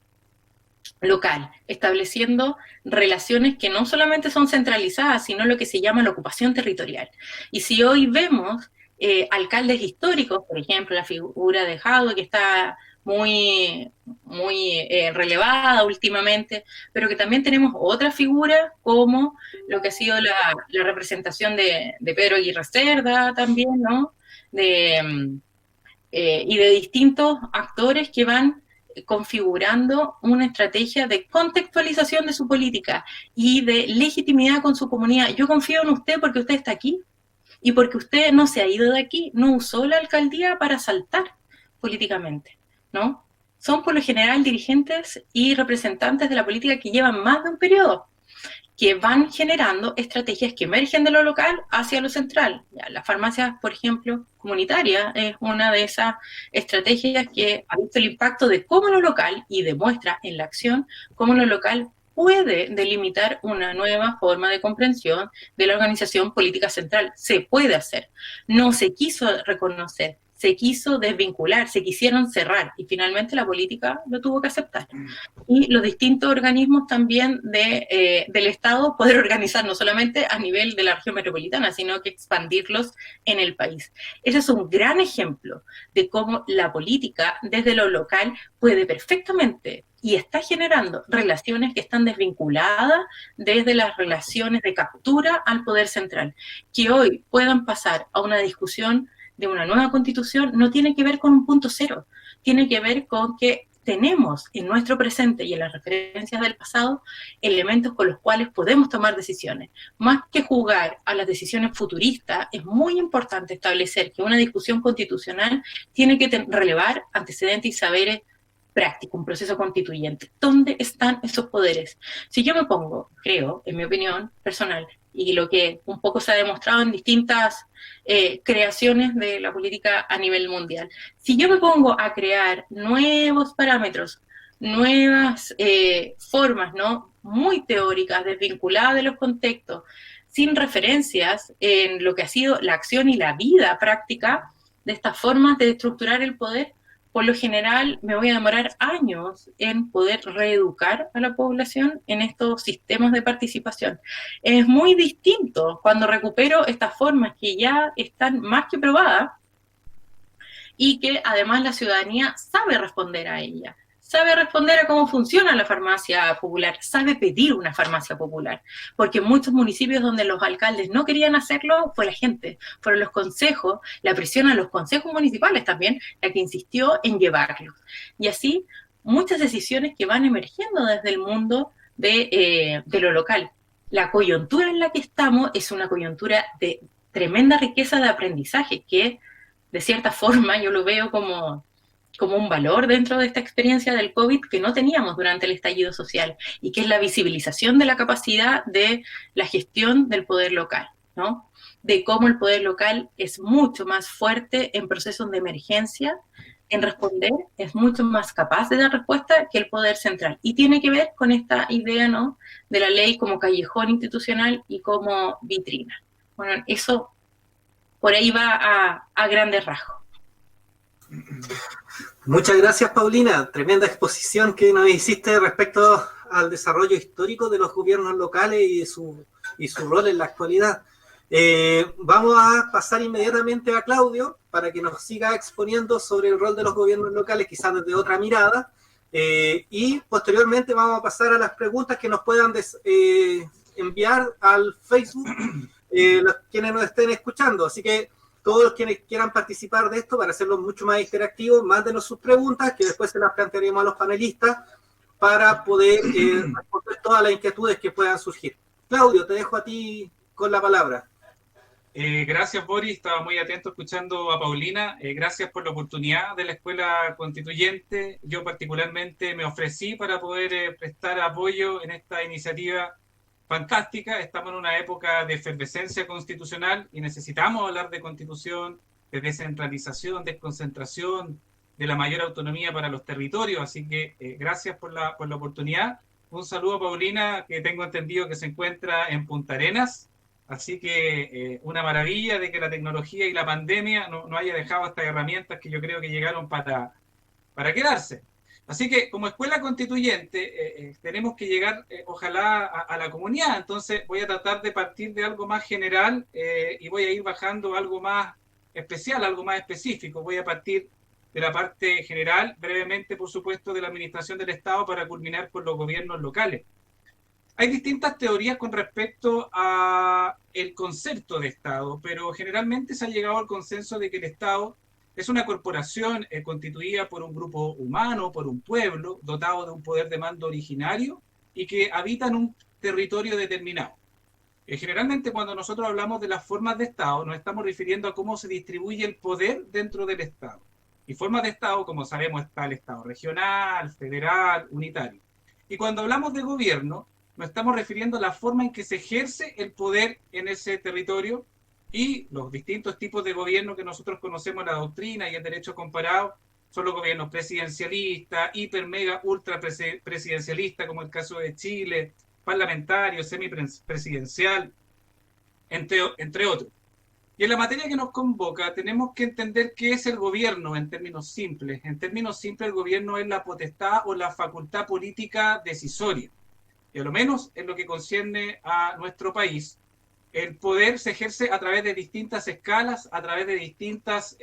local, estableciendo relaciones que no solamente son centralizadas, sino lo que se llama la ocupación territorial. Y si hoy vemos alcaldes históricos, por ejemplo, la figura de Jadwe, que está muy relevada últimamente, pero que también tenemos otras figuras como lo que ha sido la representación de Pedro Aguirre Cerda también, ¿no? Y de distintos actores que van configurando una estrategia de contextualización de su política y de legitimidad con su comunidad. Yo confío en usted porque usted está aquí y porque usted no se ha ido de aquí, no usó la alcaldía para saltar políticamente, ¿no? Son por lo general dirigentes y representantes de la política que llevan más de un periodo, que van generando estrategias que emergen de lo local hacia lo central. Las farmacias, por ejemplo, comunitarias, es una de esas estrategias que ha visto el impacto de cómo lo local, y demuestra en la acción, cómo lo local puede delimitar una nueva forma de comprensión de la organización política central. Se puede hacer. No se quiso reconocer, se quiso desvincular, se quisieron cerrar y finalmente la política lo tuvo que aceptar. Y los distintos organismos también del Estado poder organizar no solamente a nivel de la región metropolitana, sino que expandirlos en el país. Ese es un gran ejemplo de cómo la política desde lo local puede perfectamente y está generando relaciones que están desvinculadas desde las relaciones de captura al poder central, que hoy puedan pasar a una discusión de una nueva constitución no tiene que ver con un punto cero, tiene que ver con que tenemos en nuestro presente y en las referencias del pasado elementos con los cuales podemos tomar decisiones. Más que jugar a las decisiones futuristas, es muy importante establecer que una discusión constitucional tiene que relevar antecedentes y saberes prácticos, un proceso constituyente. ¿Dónde están esos poderes? Si yo me pongo, creo, en mi opinión personal, y lo que un poco se ha demostrado en distintas creaciones de la política a nivel mundial. Si yo me pongo a crear nuevos parámetros, nuevas formas, ¿no?, muy teóricas, desvinculadas de los contextos, sin referencias en lo que ha sido la acción y la vida práctica de estas formas de estructurar el poder, por lo general me voy a demorar años en poder reeducar a la población en estos sistemas de participación. Es muy distinto cuando recupero estas formas que ya están más que probadas y que además la ciudadanía sabe responder a ellas. Sabe responder a cómo funciona la farmacia popular, sabe pedir una farmacia popular, porque en muchos municipios donde los alcaldes no querían hacerlo, fue la gente, fueron los consejos, la presión a los consejos municipales también, la que insistió en llevarlos. Y así, muchas decisiones que van emergiendo desde el mundo de lo local. La coyuntura en la que estamos es una coyuntura de tremenda riqueza de aprendizaje, que de cierta forma yo lo veo como un valor dentro de esta experiencia del COVID que no teníamos durante el estallido social y que es la visibilización de la capacidad de la gestión del poder local, ¿no? De cómo el poder local es mucho más fuerte en procesos de emergencia, en responder, es mucho más capaz de dar respuesta que el poder central. Y tiene que ver con esta idea, ¿no?, de la ley como callejón institucional y como vitrina. Bueno, eso por ahí va a grandes rasgos. Muchas gracias, Paulina. Tremenda exposición que nos hiciste respecto al desarrollo histórico de los gobiernos locales y su rol en la actualidad. Vamos a pasar inmediatamente a Claudio para que nos siga exponiendo sobre el rol de los gobiernos locales, quizás desde otra mirada, y posteriormente vamos a pasar a las preguntas que nos puedan enviar al Facebook quienes nos estén escuchando. Así que todos los quienes quieran participar de esto, para hacerlo mucho más interactivo, mándenos sus preguntas, que después se las plantearemos a los panelistas para poder responder todas las inquietudes que puedan surgir. Claudio, te dejo a ti con la palabra. Gracias, Boris. Estaba muy atento escuchando a Paulina. Gracias por la oportunidad de la Escuela Constituyente. Yo particularmente me ofrecí para poder prestar apoyo en esta iniciativa fantástica. Estamos en una época de efervescencia constitucional y necesitamos hablar de constitución, de descentralización, desconcentración, de la mayor autonomía para los territorios. Así que gracias por la oportunidad. Un saludo a Paulina, que tengo entendido que se encuentra en Punta Arenas. Así que una maravilla de que la tecnología y la pandemia no haya dejado estas herramientas que yo creo que llegaron para quedarse. Así que como escuela constituyente tenemos que llegar ojalá a la comunidad. Entonces voy a tratar de partir de algo más general y voy a ir bajando a algo más especial, algo más específico. Voy a partir de la parte general, brevemente por supuesto, de la administración del Estado para culminar con los gobiernos locales. Hay distintas teorías con respecto a el concepto de Estado, pero generalmente se ha llegado al consenso de que el Estado es una corporación constituida por un grupo humano, por un pueblo, dotado de un poder de mando originario y que habita en un territorio determinado. Generalmente cuando nosotros hablamos de las formas de Estado, nos estamos refiriendo a cómo se distribuye el poder dentro del Estado. Y formas de Estado, como sabemos, está el Estado regional, federal, unitario. Y cuando hablamos de gobierno, nos estamos refiriendo a la forma en que se ejerce el poder en ese territorio y los distintos tipos de gobierno que nosotros conocemos en la doctrina y el derecho comparado, son los gobiernos presidencialistas, hiper, mega, ultra presidencialistas, como el caso de Chile, parlamentario, semipresidencial, entre otros. Y en la materia que nos convoca, tenemos que entender qué es el gobierno en términos simples. En términos simples, el gobierno es la potestad o la facultad política decisoria. Y a lo menos en lo que concierne a nuestro país, el poder se ejerce a través de distintas escalas, a través de distintas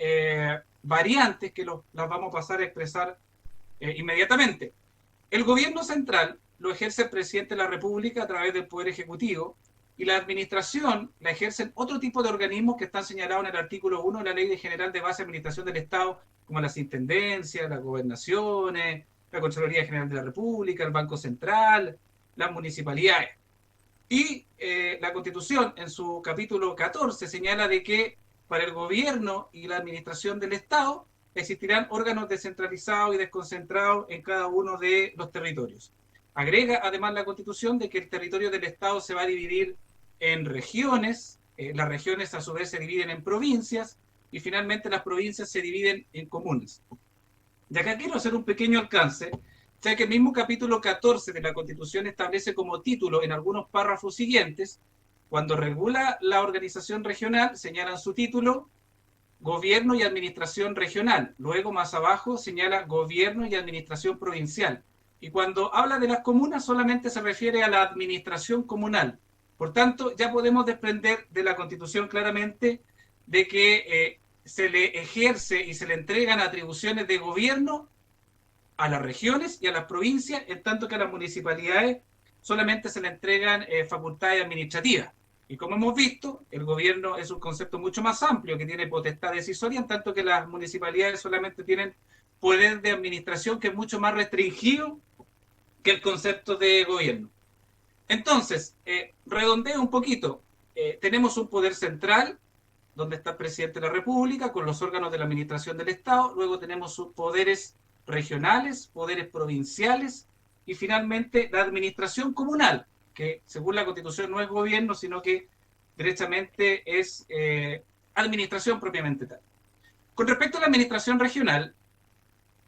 variantes que las vamos a pasar a expresar inmediatamente. El gobierno central lo ejerce el presidente de la República a través del Poder Ejecutivo, y la administración la ejercen otro tipo de organismos que están señalados en el artículo 1 de la Ley General de Base de Administración del Estado, como las intendencias, las gobernaciones, la Contraloría General de la República, el Banco Central, las municipalidades. Y la Constitución, en su capítulo 14, señala de que para el gobierno y la administración del Estado existirán órganos descentralizados y desconcentrados en cada uno de los territorios. Agrega además la Constitución de que el territorio del Estado se va a dividir en regiones, las regiones a su vez se dividen en provincias, y finalmente las provincias se dividen en comunas. Y acá quiero hacer un pequeño alcance, ya que el mismo capítulo 14 de la Constitución establece como título en algunos párrafos siguientes, cuando regula la organización regional, señala en su título Gobierno y Administración Regional. Luego, más abajo, señala Gobierno y Administración Provincial. Y cuando habla de las comunas, solamente se refiere a la administración comunal. Por tanto, ya podemos desprender de la Constitución claramente de que se le ejerce y se le entregan atribuciones de gobierno a las regiones y a las provincias, en tanto que a las municipalidades solamente se le entregan facultades administrativas. Y como hemos visto, el gobierno es un concepto mucho más amplio, que tiene potestad decisoria, en tanto que las municipalidades solamente tienen poder de administración, que es mucho más restringido que el concepto de gobierno. Entonces, redondeo un poquito. Tenemos un poder central, donde está el presidente de la República, con los órganos de la administración del Estado. Luego tenemos sus poderes regionales, poderes provinciales, y finalmente la administración comunal, que según la Constitución no es gobierno, sino que derechamente es administración propiamente tal. Con respecto a la administración regional,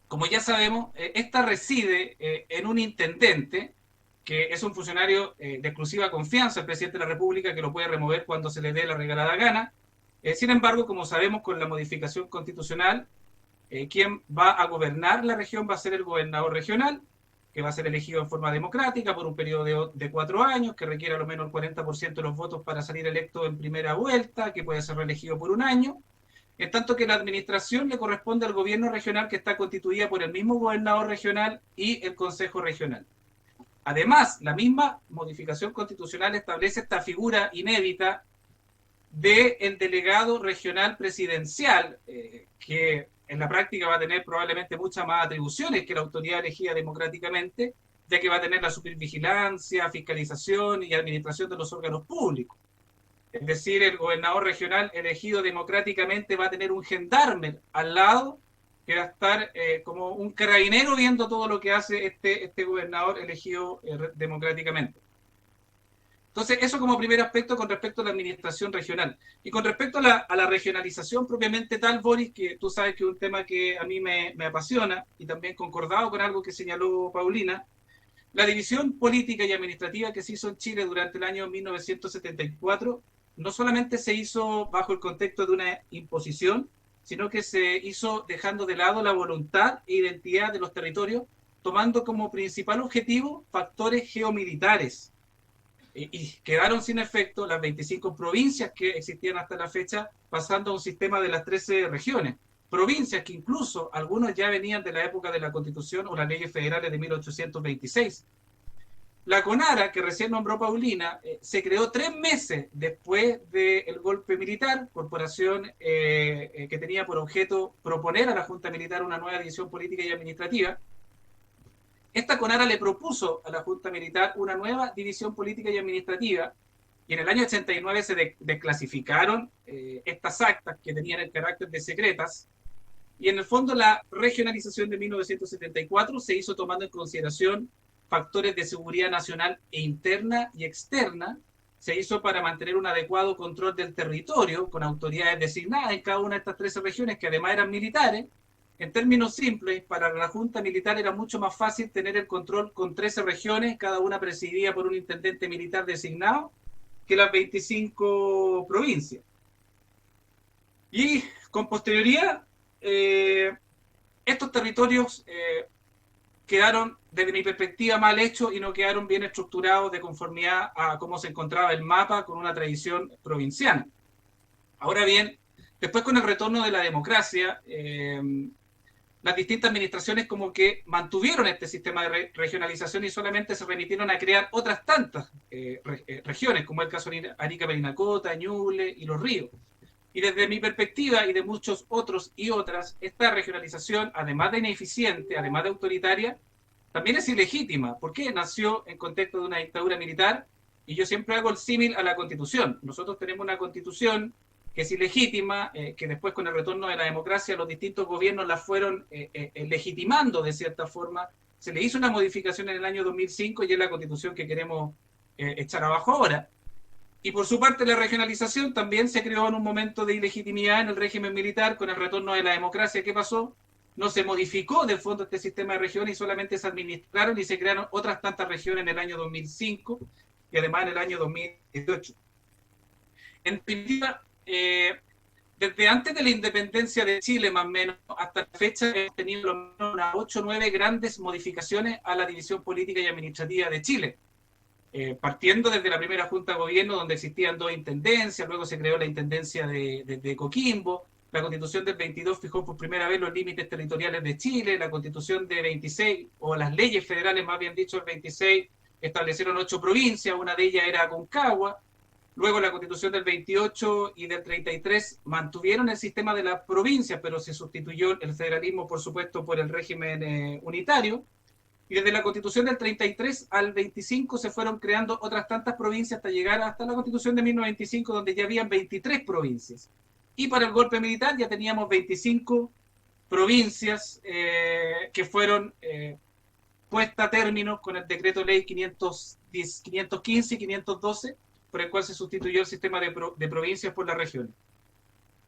como ya sabemos, esta reside en un intendente, que es un funcionario de exclusiva confianza del presidente de la República, que lo puede remover cuando se le dé la regalada gana. Sin embargo, como sabemos, con la modificación constitucional, quien va a gobernar la región va a ser el gobernador regional, que va a ser elegido en forma democrática por un periodo de 4 años, que requiere a lo menos el 40% de los votos para salir electo en primera vuelta, que puede ser reelegido por 1 año. En tanto que la administración le corresponde al gobierno regional, que está constituida por el mismo gobernador regional y el consejo regional. Además, la misma modificación constitucional establece esta figura inédita del delegado regional presidencial, que en la práctica va a tener probablemente muchas más atribuciones que la autoridad elegida democráticamente, ya que va a tener la supervigilancia, fiscalización y administración de los órganos públicos. Es decir, el gobernador regional elegido democráticamente va a tener un gendarme al lado, que va a estar como un carabinero viendo todo lo que hace este gobernador elegido democráticamente. Entonces, eso como primer aspecto con respecto a la administración regional. Y con respecto a la regionalización propiamente tal, Boris, que tú sabes que es un tema que a mí me apasiona, y también concordado con algo que señaló Paulina, la división política y administrativa que se hizo en Chile durante el año 1974 no solamente se hizo bajo el contexto de una imposición, sino que se hizo dejando de lado la voluntad e identidad de los territorios, tomando como principal objetivo factores geomilitares. Y quedaron sin efecto las 25 provincias que existían hasta la fecha, pasando a un sistema de las 13 regiones. Provincias que incluso algunos ya venían de la época de la Constitución o las leyes federales de 1826. La CONARA, que recién nombró Paulina, se creó 3 meses después del golpe militar, corporación que tenía por objeto proponer a la Junta Militar una nueva división política y administrativa. Esta CONARA le propuso a la Junta Militar una nueva división política y administrativa, y en el año 89 se desclasificaron estas actas que tenían el carácter de secretas, y en el fondo la regionalización de 1974 se hizo tomando en consideración factores de seguridad nacional e interna y externa. Se hizo para mantener un adecuado control del territorio, con autoridades designadas en cada una de estas 13 regiones, que además eran militares, En términos simples, para la Junta Militar era mucho más fácil tener el control con 13 regiones, cada una presidida por un intendente militar designado, que las 25 provincias. Y con posterioridad, estos territorios quedaron, desde mi perspectiva, mal hechos y no quedaron bien estructurados de conformidad a cómo se encontraba el mapa con una tradición provinciana. Ahora bien, después con el retorno de la democracia, las distintas administraciones como que mantuvieron este sistema de regionalización y solamente se remitieron a crear otras tantas regiones, como el caso de Arica, Parinacota, Ñuble y Los Ríos. Y desde mi perspectiva y de muchos otros y otras, esta regionalización, además de ineficiente, además de autoritaria, también es ilegítima, porque nació en contexto de una dictadura militar, y yo siempre hago el símil a la Constitución. Nosotros tenemos una Constitución que es ilegítima, que después con el retorno de la democracia los distintos gobiernos la fueron legitimando de cierta forma. Se le hizo una modificación en el año 2005 y es la Constitución que queremos echar abajo ahora. Y por su parte la regionalización también se creó en un momento de ilegitimidad en el régimen militar con el retorno de la democracia. ¿Qué pasó? No se modificó del fondo este sistema de regiones y solamente se administraron y se crearon otras tantas regiones en el año 2005 y además en el año 2018. En definitiva, desde antes de la independencia de Chile, más o menos, hasta la fecha, hemos tenido unas 8 o 9 grandes modificaciones a la división política y administrativa de Chile. Partiendo desde la primera Junta de Gobierno, donde existían 2 intendencias, luego se creó la intendencia de Coquimbo, la Constitución del 22 fijó por primera vez los límites territoriales de Chile, la Constitución de 26, o las leyes federales, más bien dicho, el 26, establecieron 8 provincias, una de ellas era Aconcagua. Luego la Constitución del 28 y del 33 mantuvieron el sistema de las provincias, pero se sustituyó el federalismo, por supuesto, por el régimen unitario. Y desde la Constitución del 33 al 25 se fueron creando otras tantas provincias hasta llegar hasta la Constitución de 1925, donde ya habían 23 provincias. Y para el golpe militar ya teníamos 25 provincias que fueron puestas a término con el decreto ley 515 y 512, por el cual se sustituyó el sistema de provincias por las regiones.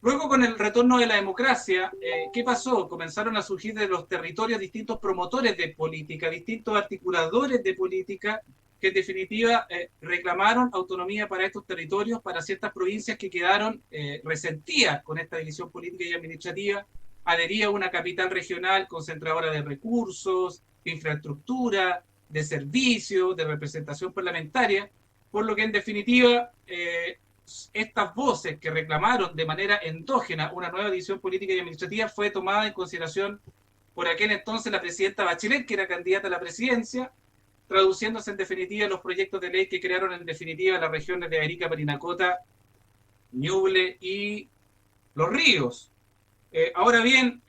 Luego, con el retorno de la democracia, ¿qué pasó? Comenzaron a surgir de los territorios distintos promotores de política, distintos articuladores de política, que en definitiva reclamaron autonomía para estos territorios, para ciertas provincias que quedaron resentidas con esta división política y administrativa, adhería a una capital regional concentradora de recursos, de infraestructura, de servicios, de representación parlamentaria, por lo que en definitiva estas voces que reclamaron de manera endógena una nueva división política y administrativa fue tomada en consideración por aquel entonces la presidenta Bachelet, que era candidata a la presidencia, traduciéndose en definitiva los proyectos de ley que crearon en definitiva las regiones de Arica, Parinacota, Ñuble y Los Ríos. Ahora bien,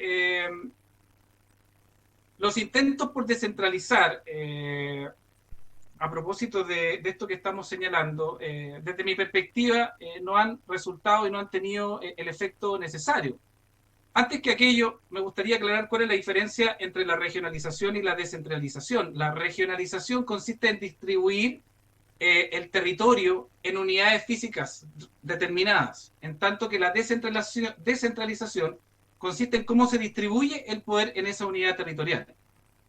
los intentos por descentralizar, a propósito de esto que estamos señalando, desde mi perspectiva, no han resultado y no han tenido el efecto necesario. Antes que aquello, me gustaría aclarar cuál es la diferencia entre la regionalización y la descentralización. La regionalización consiste en distribuir el territorio en unidades físicas determinadas, en tanto que la descentralización consiste en cómo se distribuye el poder en esa unidad territorial.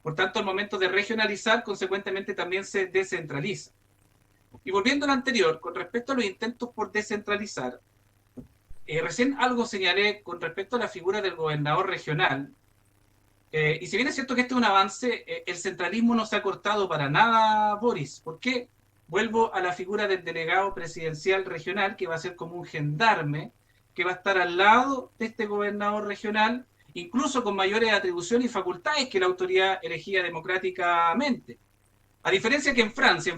Por tanto, al momento de regionalizar, consecuentemente también se descentraliza. Y volviendo a lo anterior, con respecto a los intentos por descentralizar, recién algo señalé con respecto a la figura del gobernador regional, y si bien es cierto que este es un avance, el centralismo no se ha cortado para nada, Boris. ¿Por qué? Vuelvo a la figura del delegado presidencial regional, que va a ser como un gendarme, que va a estar al lado de este gobernador regional, incluso con mayores atribuciones y facultades que la autoridad elegida democráticamente. A diferencia que en Francia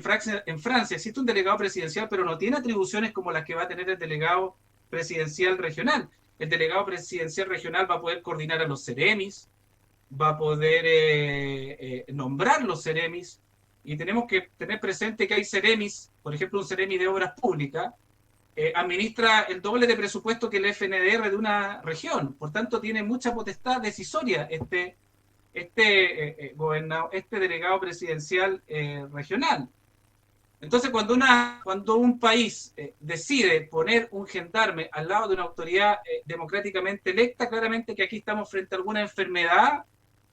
existe un delegado presidencial, pero no tiene atribuciones como las que va a tener el delegado presidencial regional. El delegado presidencial regional va a poder coordinar a los seremis, va a poder nombrar los seremis, y tenemos que tener presente que hay seremis, por ejemplo un seremi de obras públicas, administra el doble de presupuesto que el FNDR de una región, por tanto tiene mucha potestad decisoria este delegado presidencial regional. Entonces, cuando un país decide poner un gendarme al lado de una autoridad democráticamente electa, claramente que aquí estamos frente a alguna enfermedad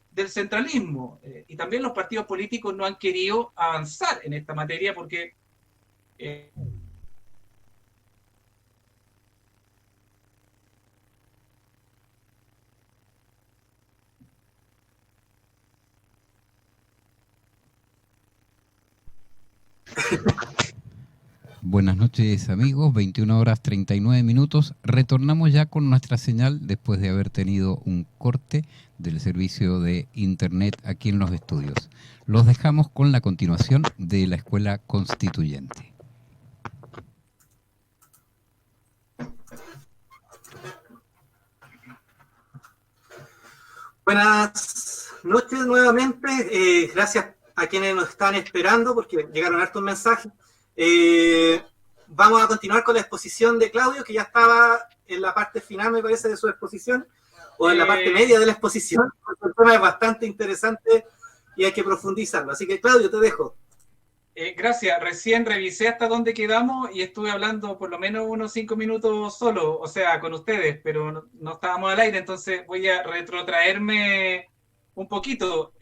del centralismo. Y también los partidos políticos no han querido avanzar en esta materia porque Buenas noches amigos, 21 horas 39 minutos. Retornamos ya con nuestra señal después de haber tenido un corte del servicio de internet aquí en los estudios. Los dejamos con la continuación de la Escuela Constituyente. Buenas noches nuevamente. Gracias a quienes nos están esperando porque llegaron hartos mensajes. Vamos a continuar con la exposición de Claudio, que ya estaba en la parte final, me parece, de su exposición, o en la parte media de la exposición, porque el tema es bastante interesante y hay que profundizarlo. Así que, Claudio, te dejo. Gracias. Recién revisé hasta dónde quedamos y estuve hablando por lo menos unos 5 minutos solo, o sea, con ustedes, pero no estábamos al aire, entonces voy a retrotraerme un poquito.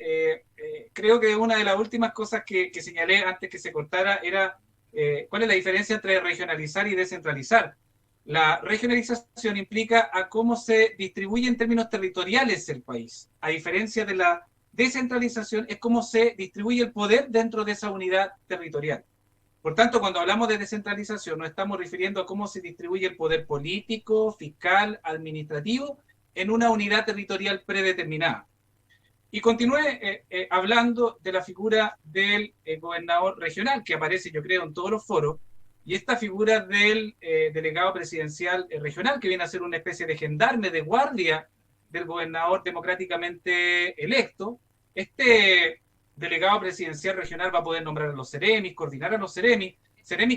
Creo que una de las últimas cosas que señalé antes que se cortara era cuál es la diferencia entre regionalizar y descentralizar. La regionalización implica a cómo se distribuye en términos territoriales el país, a diferencia de la descentralización es cómo se distribuye el poder dentro de esa unidad territorial. Por tanto, cuando hablamos de descentralización, nos estamos refiriendo a cómo se distribuye el poder político, fiscal, administrativo en una unidad territorial predeterminada. Y continúe hablando de la figura del gobernador regional, que aparece, yo creo, en todos los foros, y esta figura del delegado presidencial regional, que viene a ser una especie de gendarme, de guardia del gobernador democráticamente electo. Este delegado presidencial regional va a poder nombrar a los seremis, coordinar a los seremis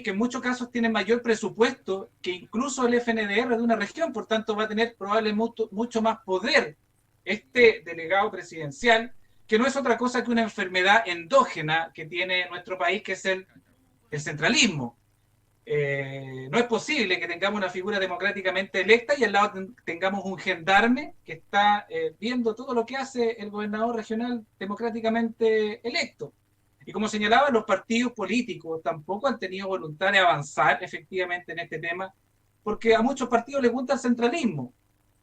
que en muchos casos tienen mayor presupuesto que incluso el FNDR de una región, por tanto va a tener probablemente mucho más poder este delegado presidencial, que no es otra cosa que una enfermedad endógena que tiene nuestro país, que es el centralismo. No es posible que tengamos una figura democráticamente electa y al lado tengamos un gendarme que está viendo todo lo que hace el gobernador regional democráticamente electo. Y como señalaba, los partidos políticos tampoco han tenido voluntad de avanzar efectivamente en este tema, porque a muchos partidos les gusta el centralismo.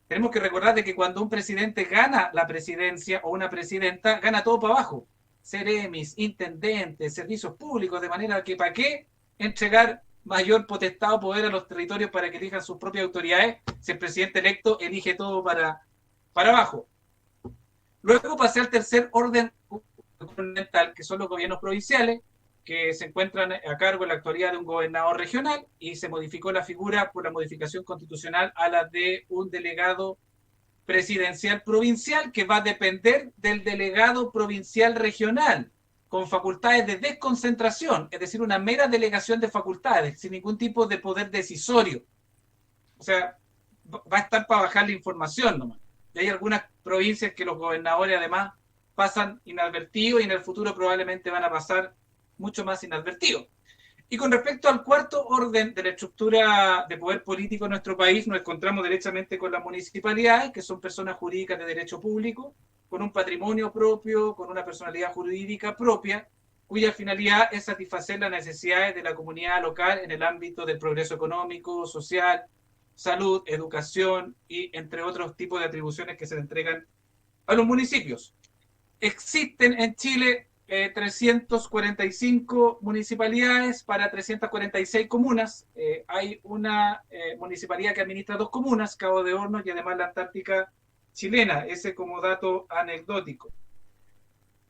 Tenemos que recordar de que cuando un presidente gana la presidencia o una presidenta, gana todo para abajo. Seremis, intendentes, servicios públicos, de manera que ¿para qué entregar mayor potestad o poder a los territorios para que elijan sus propias autoridades si el presidente electo elige todo para abajo? Luego pasé al tercer orden gubernamental, que son los gobiernos provinciales, que se encuentran a cargo en la actualidad de un gobernador regional, y se modificó la figura por la modificación constitucional a la de un delegado presidencial provincial, que va a depender del delegado provincial regional, con facultades de desconcentración, es decir, una mera delegación de facultades, sin ningún tipo de poder decisorio. O sea, va a estar para bajar la información nomás. Y hay algunas provincias que los gobernadores además pasan inadvertidos y en el futuro probablemente van a pasar mucho más inadvertidos. Y con respecto al cuarto orden de la estructura de poder político en nuestro país, nos encontramos derechamente con las municipalidades, que son personas jurídicas de derecho público, con un patrimonio propio, con una personalidad jurídica propia, cuya finalidad es satisfacer las necesidades de la comunidad local en el ámbito del progreso económico, social, salud, educación y entre otros tipos de atribuciones que se le entregan a los municipios. Existen en Chile 345 municipalidades para 346 comunas. Hay una municipalidad que administra 2 comunas, Cabo de Hornos y además la Antártica chilena, ese como dato anecdótico.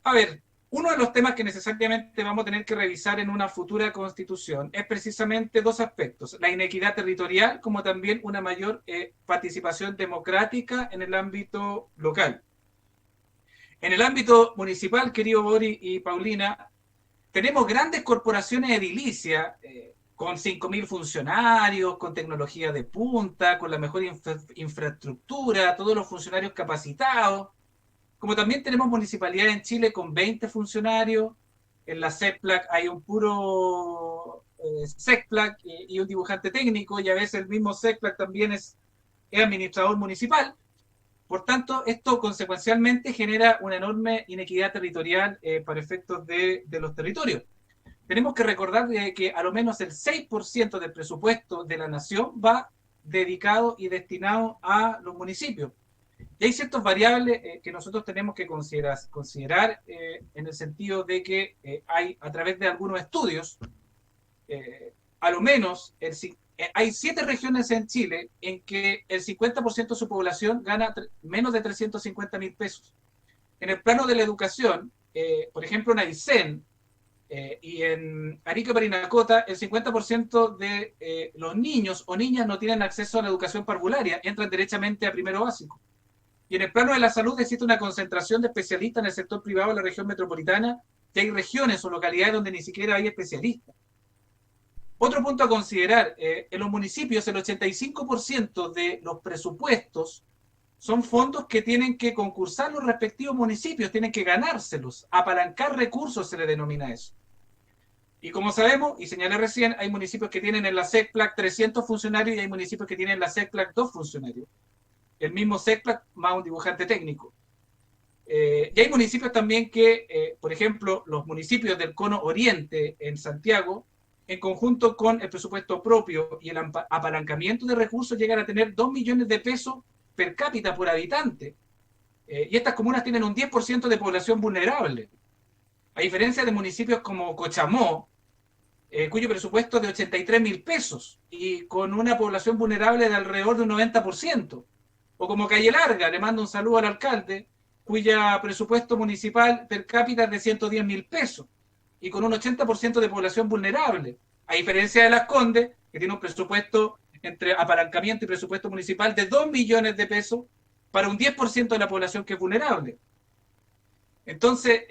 A ver, uno de los temas que necesariamente vamos a tener que revisar en una futura constitución es precisamente 2 aspectos: la inequidad territorial, como también una mayor participación democrática en el ámbito local. En el ámbito municipal, querido Boris y Paulina, tenemos grandes corporaciones edilicias con 5.000 funcionarios, con tecnología de punta, con la mejor infraestructura, todos los funcionarios capacitados. Como también tenemos municipalidades en Chile con 20 funcionarios, en la CEPLAC hay un puro CEPLAC y un dibujante técnico, y a veces el mismo CEPLAC también es administrador municipal. Por tanto, esto consecuencialmente genera una enorme inequidad territorial para efectos de los territorios. Tenemos que recordar que a lo menos el 6% del presupuesto de la nación va dedicado y destinado a los municipios. Y hay ciertas variables que nosotros tenemos que considerar en el sentido de que hay, a través de algunos estudios, a lo menos hay 7 regiones en Chile en que el 50% de su población gana menos de 350.000 pesos. En el plano de la educación, por ejemplo, en Aysén y en Arica y Parinacota, el 50% de los niños o niñas no tienen acceso a la educación parvularia, entran derechamente a primero básico. Y en el plano de la salud existe una concentración de especialistas en el sector privado de la región metropolitana, que hay regiones o localidades donde ni siquiera hay especialistas. Otro punto a considerar, en los municipios el 85% de los presupuestos son fondos que tienen que concursar los respectivos municipios, tienen que ganárselos, apalancar recursos se le denomina eso. Y como sabemos, y señalé recién, hay municipios que tienen en la CEPLAC 300 funcionarios y hay municipios que tienen en la CEPLAC 2 funcionarios. El mismo CEPLAC más un dibujante técnico. Y hay municipios también que, por ejemplo, los municipios del Cono Oriente en Santiago, en conjunto con el presupuesto propio y el apalancamiento de recursos, llegan a tener 2 millones de pesos per cápita por habitante. Y estas comunas tienen un 10% de población vulnerable. A diferencia de municipios como Cochamó, cuyo presupuesto es de 83.000 pesos y con una población vulnerable de alrededor de un 90%. O como Calle Larga, le mando un saludo al alcalde, cuya presupuesto municipal per cápita es de 110.000 pesos y con un 80% de población vulnerable, a diferencia de Las Condes, que tiene un presupuesto entre apalancamiento y presupuesto municipal de 2 millones de pesos para un 10% de la población que es vulnerable. Entonces,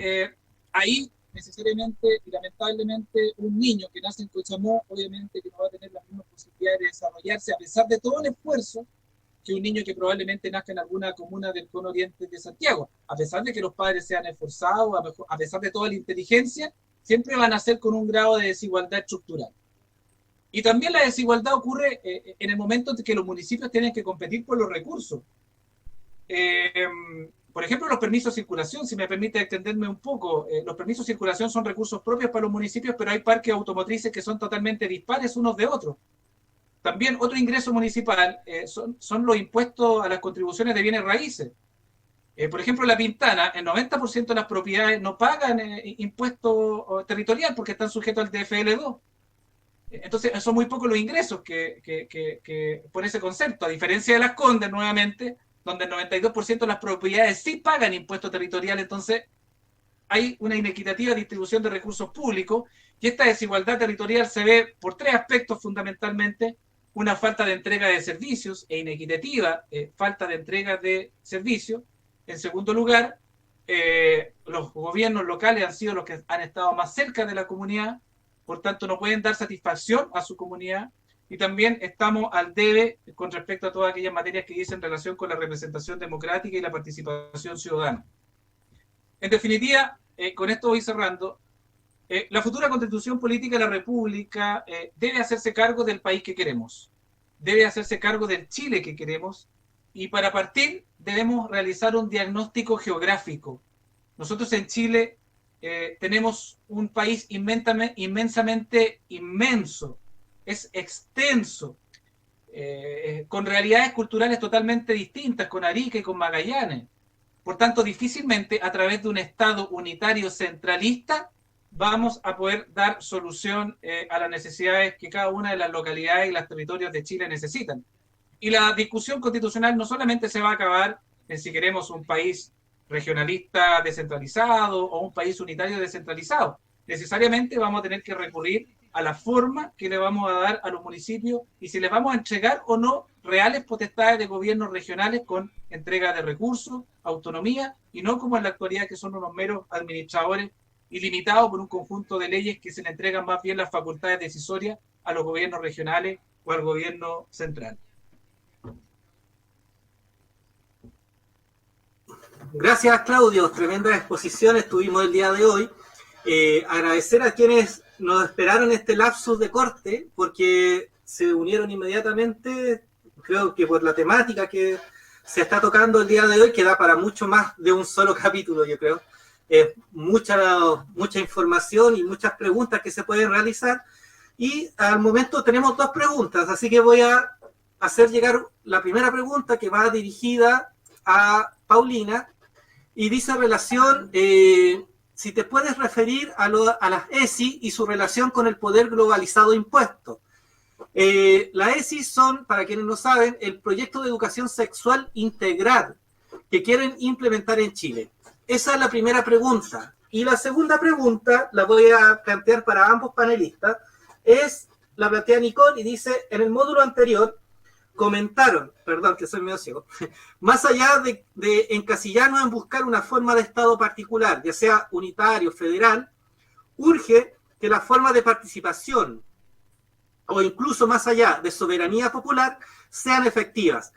ahí necesariamente y lamentablemente un niño que nace en Cochamó, obviamente que no va a tener las mismas posibilidades de desarrollarse a pesar de todo el esfuerzo que un niño que probablemente nazca en alguna comuna del Cono Oriente de Santiago. A pesar de que los padres sean esforzados, a pesar de toda la inteligencia, siempre van a ser con un grado de desigualdad estructural. Y también la desigualdad ocurre en el momento en que los municipios tienen que competir por los recursos. Por ejemplo, los permisos de circulación, si me permite extenderme un poco, los permisos de circulación son recursos propios para los municipios, pero hay parques automotrices que son totalmente dispares unos de otros. También otro ingreso municipal son los impuestos a las contribuciones de bienes raíces. Por ejemplo, en La Pintana, el 90% de las propiedades no pagan impuesto territorial porque están sujetos al DFL2. Entonces, son muy pocos los ingresos que por ese concepto, a diferencia de Las Condes, nuevamente, donde el 92% de las propiedades sí pagan impuesto territorial. Entonces, hay una inequitativa distribución de recursos públicos y esta desigualdad territorial se ve por 3 aspectos fundamentalmente: una falta de entrega de servicios e inequitativa falta de entrega de servicios. En segundo lugar, los gobiernos locales han sido los que han estado más cerca de la comunidad, por tanto no pueden dar satisfacción a su comunidad, y también estamos al debe con respecto a todas aquellas materias que dicen relación con la representación democrática y la participación ciudadana. En definitiva, con esto voy cerrando. La futura constitución política de la República debe hacerse cargo del país que queremos, debe hacerse cargo del Chile que queremos, y para partir debemos realizar un diagnóstico geográfico. Nosotros en Chile tenemos un país inmensamente inmenso, es extenso, con realidades culturales totalmente distintas, con Arica y con Magallanes. Por tanto, difícilmente a través de un Estado unitario centralista vamos a poder dar solución a las necesidades que cada una de las localidades y los territorios de Chile necesitan. Y la discusión constitucional no solamente se va a acabar en si queremos un país regionalista descentralizado o un país unitario descentralizado. Necesariamente vamos a tener que recurrir a la forma que le vamos a dar a los municipios y si les vamos a entregar o no reales potestades de gobiernos regionales con entrega de recursos, autonomía, y no como en la actualidad que son unos meros administradores ilimitados por un conjunto de leyes que se le entregan más bien las facultades decisorias a los gobiernos regionales o al gobierno central. Gracias, Claudio. Tremendas exposiciones tuvimos el día de hoy. Agradecer a quienes nos esperaron este lapsus de corte, porque se unieron inmediatamente, creo que por la temática que se está tocando el día de hoy, que da para mucho más de un solo capítulo, yo creo. Mucha información y muchas preguntas que se pueden realizar. Y al momento tenemos 2 preguntas, así que voy a hacer llegar la primera pregunta, que va dirigida a Paulina, y dice relación, si te puedes referir a las ESI y su relación con el poder globalizado impuesto. Las ESI son, para quienes no saben, el proyecto de educación sexual integral que quieren implementar en Chile. Esa es la primera pregunta. Y la segunda pregunta, la voy a plantear para ambos panelistas, la plantea Nicole y dice, en el módulo anterior comentaron, perdón que soy medio ciego, más allá de encasillarnos en buscar una forma de Estado particular, ya sea unitario, federal, urge que las formas de participación o incluso más allá de soberanía popular sean efectivas.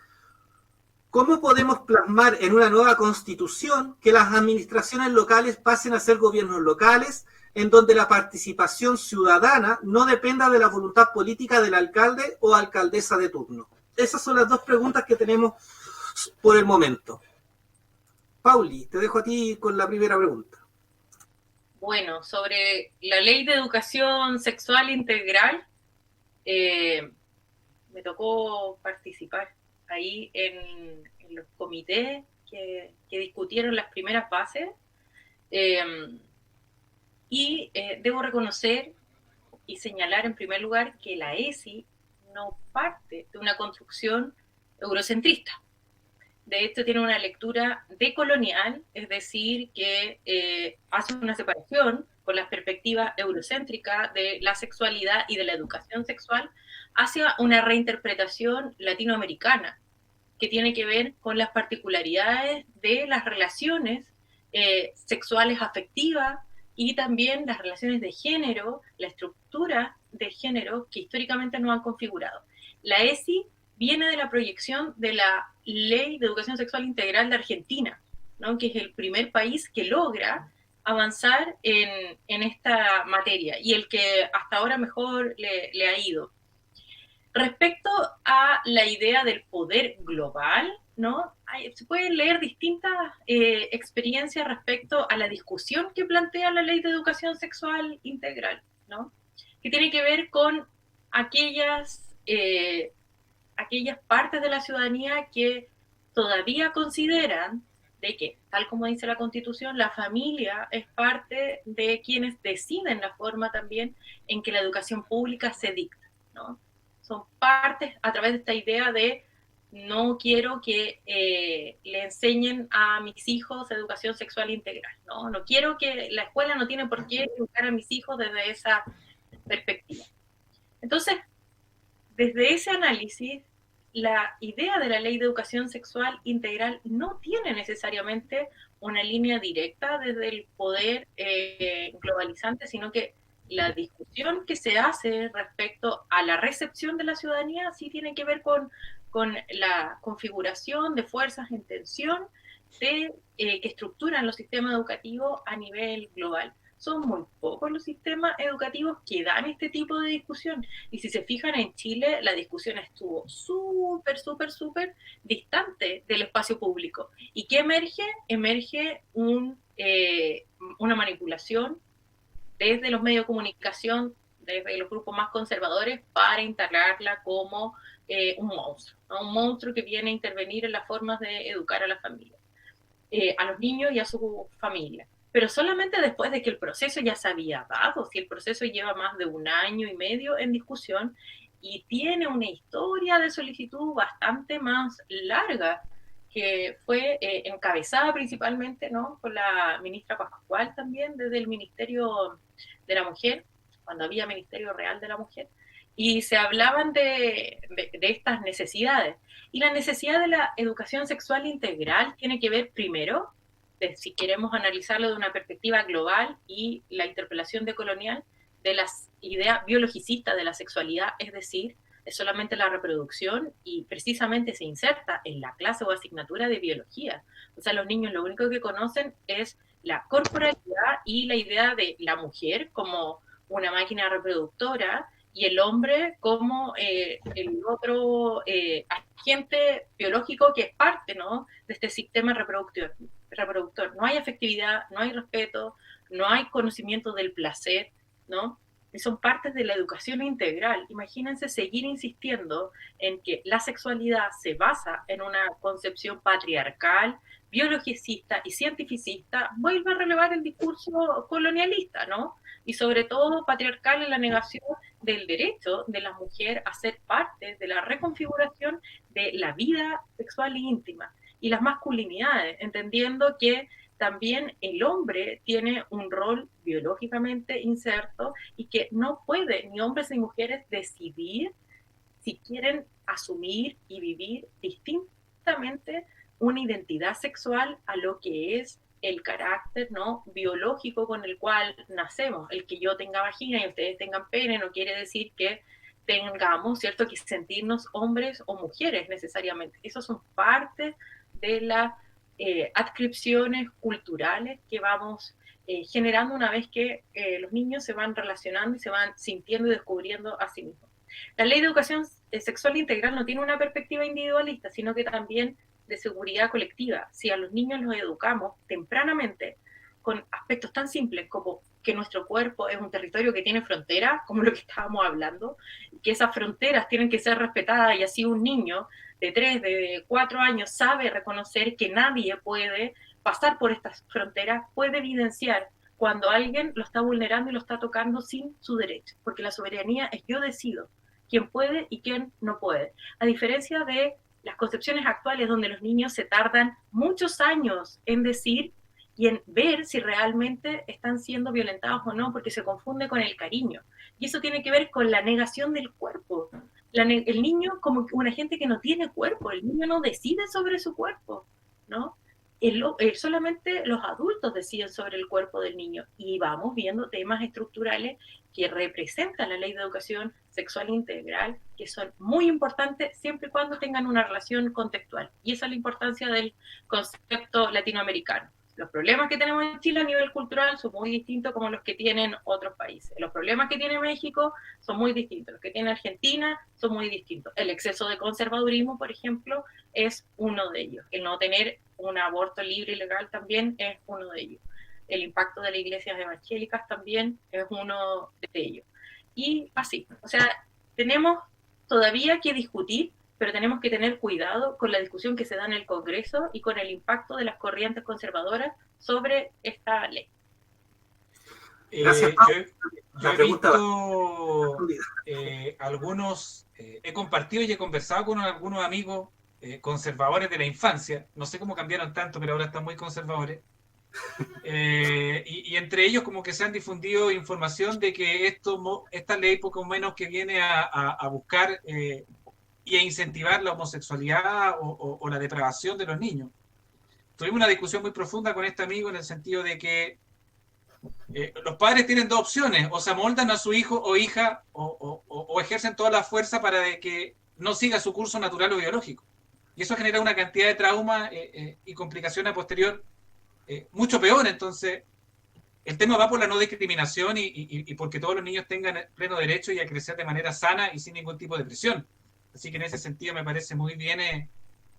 ¿Cómo podemos plasmar en una nueva constitución que las administraciones locales pasen a ser gobiernos locales, en donde la participación ciudadana no dependa de la voluntad política del alcalde o alcaldesa de turno? Esas son las 2 preguntas que tenemos por el momento. Pauli, te dejo a ti con la primera pregunta. Bueno, sobre la ley de educación sexual integral, me tocó participar ahí en los comités que discutieron las primeras bases, y debo reconocer y señalar en primer lugar que la ESI no parte de una construcción eurocentrista. De hecho, tiene una lectura decolonial, es decir, que hace una separación con la perspectiva eurocéntrica de la sexualidad y de la educación sexual hacia una reinterpretación latinoamericana, que tiene que ver con las particularidades de las relaciones sexuales afectivas y también las relaciones de género, la estructura de género que históricamente nos han configurado. La ESI viene de la proyección de la Ley de Educación Sexual Integral de Argentina, ¿no? Que es el primer país que logra avanzar en esta materia y el que hasta ahora mejor le ha ido. Respecto a la idea del poder global, ¿no? Se pueden leer distintas experiencias respecto a la discusión que plantea la Ley de Educación Sexual Integral, ¿no? Que tiene que ver con aquellas partes de la ciudadanía que todavía consideran de que, tal como dice la Constitución, la familia es parte de quienes deciden la forma también en que la educación pública se dicta, ¿no? Son partes a través de esta idea de no quiero que le enseñen a mis hijos educación sexual integral, ¿no? No quiero que la escuela no tiene por qué educar a mis hijos desde esa perspectiva. Entonces, desde ese análisis, la idea de la Ley de Educación Sexual Integral no tiene necesariamente una línea directa desde el poder globalizante, sino que la discusión que se hace respecto a la recepción de la ciudadanía sí tiene que ver con la configuración de fuerzas en tensión que estructuran los sistemas educativos a nivel global. Son muy pocos los sistemas educativos que dan este tipo de discusión. Y si se fijan, en Chile la discusión estuvo súper distante del espacio público. ¿Y qué emerge? Emerge una manipulación desde los medios de comunicación, desde los grupos más conservadores, para instalarla como un monstruo, ¿no? Un monstruo que viene a intervenir en las formas de educar a la familia, a los niños y a su familia. Pero solamente después de que el proceso ya se había dado, si el proceso lleva más de 1 año y medio en discusión y tiene una historia de solicitud bastante más larga, que fue encabezada principalmente, ¿no?, por la ministra Pascual también, desde el Ministerio de la Mujer, cuando había Ministerio Real de la Mujer, y se hablaban de estas necesidades. Y la necesidad de la educación sexual integral tiene que ver primero, si queremos analizarlo de una perspectiva global y la interpelación decolonial, de las ideas biologicistas de la sexualidad, es decir, es solamente la reproducción y precisamente se inserta en la clase o asignatura de biología. O sea, los niños lo único que conocen es la corporalidad y la idea de la mujer como una máquina reproductora y el hombre como el otro agente biológico que es parte, ¿no?, de este sistema reproductor. No hay afectividad, no hay respeto, no hay conocimiento del placer, ¿no? Y son partes de la educación integral. Imagínense seguir insistiendo en que la sexualidad se basa en una concepción patriarcal, biologicista y cientificista, vuelve a relevar el discurso colonialista, ¿no? Y sobre todo patriarcal en la negación del derecho de la mujer a ser parte de la reconfiguración de la vida sexual e íntima y las masculinidades, entendiendo que también el hombre tiene un rol biológicamente inserto y que no puede ni hombres ni mujeres decidir si quieren asumir y vivir distintamente una identidad sexual a lo que es el carácter, ¿no?, biológico con el cual nacemos. El que yo tenga vagina y ustedes tengan pene no quiere decir que tengamos, ¿cierto?, que sentirnos hombres o mujeres necesariamente. Esos son parte de las adscripciones culturales que vamos generando una vez que los niños se van relacionando y se van sintiendo y descubriendo a sí mismos. La ley de educación sexual integral no tiene una perspectiva individualista, sino que también de seguridad colectiva. Si a los niños los educamos tempranamente con aspectos tan simples como que nuestro cuerpo es un territorio que tiene fronteras, como lo que estábamos hablando, que esas fronteras tienen que ser respetadas, y así un niño de 3, de 4 años sabe reconocer que nadie puede pasar por estas fronteras, puede evidenciar cuando alguien lo está vulnerando y lo está tocando sin su derecho, porque la soberanía es yo decido quién puede y quién no puede. A diferencia de las concepciones actuales donde los niños se tardan muchos años en decir y en ver si realmente están siendo violentados o no, porque se confunde con el cariño. Y eso tiene que ver con la negación del cuerpo. El niño como una gente que no tiene cuerpo, el niño no decide sobre su cuerpo, ¿no? Solamente los adultos deciden sobre el cuerpo del niño, y vamos viendo temas estructurales que representan la ley de educación sexual integral, que son muy importantes siempre y cuando tengan una relación contextual. Y esa es la importancia del concepto latinoamericano. Los problemas que tenemos en Chile a nivel cultural son muy distintos como los que tienen otros países. Los problemas que tiene México son muy distintos. Los que tiene Argentina son muy distintos. El exceso de conservadurismo, por ejemplo, es uno de ellos. El no tener un aborto libre y legal también es uno de ellos. El impacto de las iglesias evangélicas también es uno de ellos. Y así, o sea, tenemos todavía que discutir, pero tenemos que tener cuidado con la discusión que se da en el Congreso y con el impacto de las corrientes conservadoras sobre esta ley. Gracias, yo he visto algunos, he compartido y he conversado con algunos amigos conservadores de la infancia, no sé cómo cambiaron tanto, pero ahora están muy conservadores, y entre ellos como que se han difundido información de que esta ley poco menos que viene a buscar y a incentivar la homosexualidad o la depravación de los niños. Tuvimos una discusión muy profunda con este amigo en el sentido de que los padres tienen dos opciones: o se amoldan a su hijo o hija o ejercen toda la fuerza para que no siga su curso natural o biológico. Y eso genera una cantidad de trauma y complicaciones a posterior mucho peor. Entonces, el tema va por la no discriminación y porque todos los niños tengan pleno derecho y a crecer de manera sana y sin ningún tipo de presión. Así que en ese sentido me parece muy bien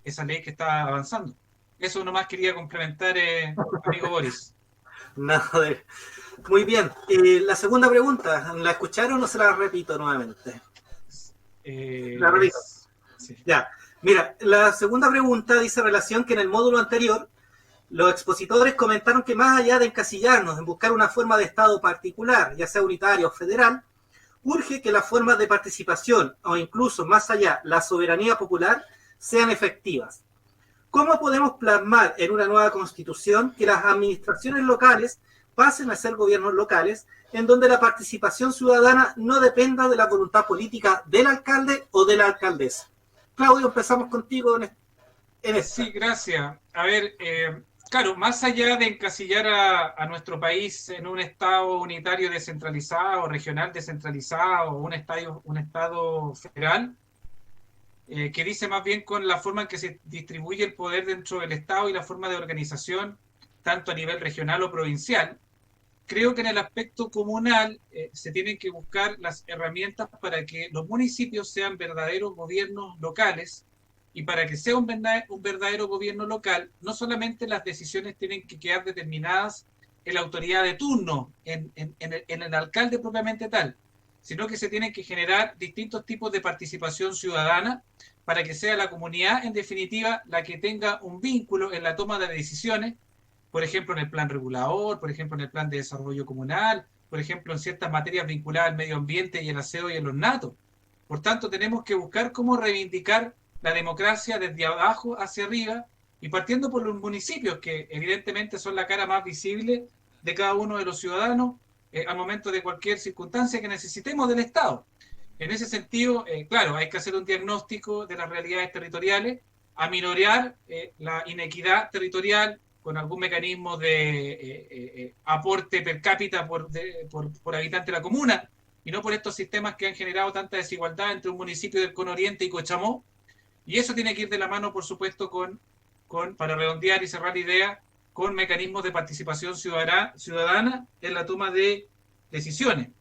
esa ley que está avanzando. Eso nomás quería complementar, amigo Boris. No, muy bien. La segunda pregunta, ¿la escucharon o se la repito nuevamente? La repito. Sí. Ya. Mira, la segunda pregunta dice relación que en el módulo anterior los expositores comentaron que más allá de encasillarnos en buscar una forma de Estado particular, ya sea unitario o federal, urge que las formas de participación o incluso más allá, la soberanía popular, sean efectivas. ¿Cómo podemos plasmar en una nueva constitución que las administraciones locales pasen a ser gobiernos locales, en donde la participación ciudadana no dependa de la voluntad política del alcalde o de la alcaldesa? Claudio, empezamos contigo en esto. Sí, gracias. A ver, claro, más allá de encasillar a nuestro país en un Estado unitario descentralizado, regional descentralizado, o un Estado federal, que dice más bien con la forma en que se distribuye el poder dentro del Estado y la forma de organización, tanto a nivel regional o provincial. Creo que en el aspecto comunal se tienen que buscar las herramientas para que los municipios sean verdaderos gobiernos locales, y para que sea un verdadero gobierno local, no solamente las decisiones tienen que quedar determinadas en la autoridad de turno, en el alcalde propiamente tal, sino que se tienen que generar distintos tipos de participación ciudadana para que sea la comunidad, en definitiva, la que tenga un vínculo en la toma de decisiones, por ejemplo, en el plan regulador, por ejemplo, en el plan de desarrollo comunal, por ejemplo, en ciertas materias vinculadas al medio ambiente y el aseo y el ornato. Por tanto, tenemos que buscar cómo reivindicar la democracia desde abajo hacia arriba, y partiendo por los municipios, que evidentemente son la cara más visible de cada uno de los ciudadanos al momento de cualquier circunstancia que necesitemos del Estado. En ese sentido, claro, hay que hacer un diagnóstico de las realidades territoriales, aminorar la inequidad territorial con algún mecanismo de aporte per cápita por habitante de la comuna, y no por estos sistemas que han generado tanta desigualdad entre un municipio del Cono Oriente y Cochamó. Y eso tiene que ir de la mano, por supuesto, para redondear y cerrar la idea, con mecanismos de participación ciudadana en la toma de decisiones.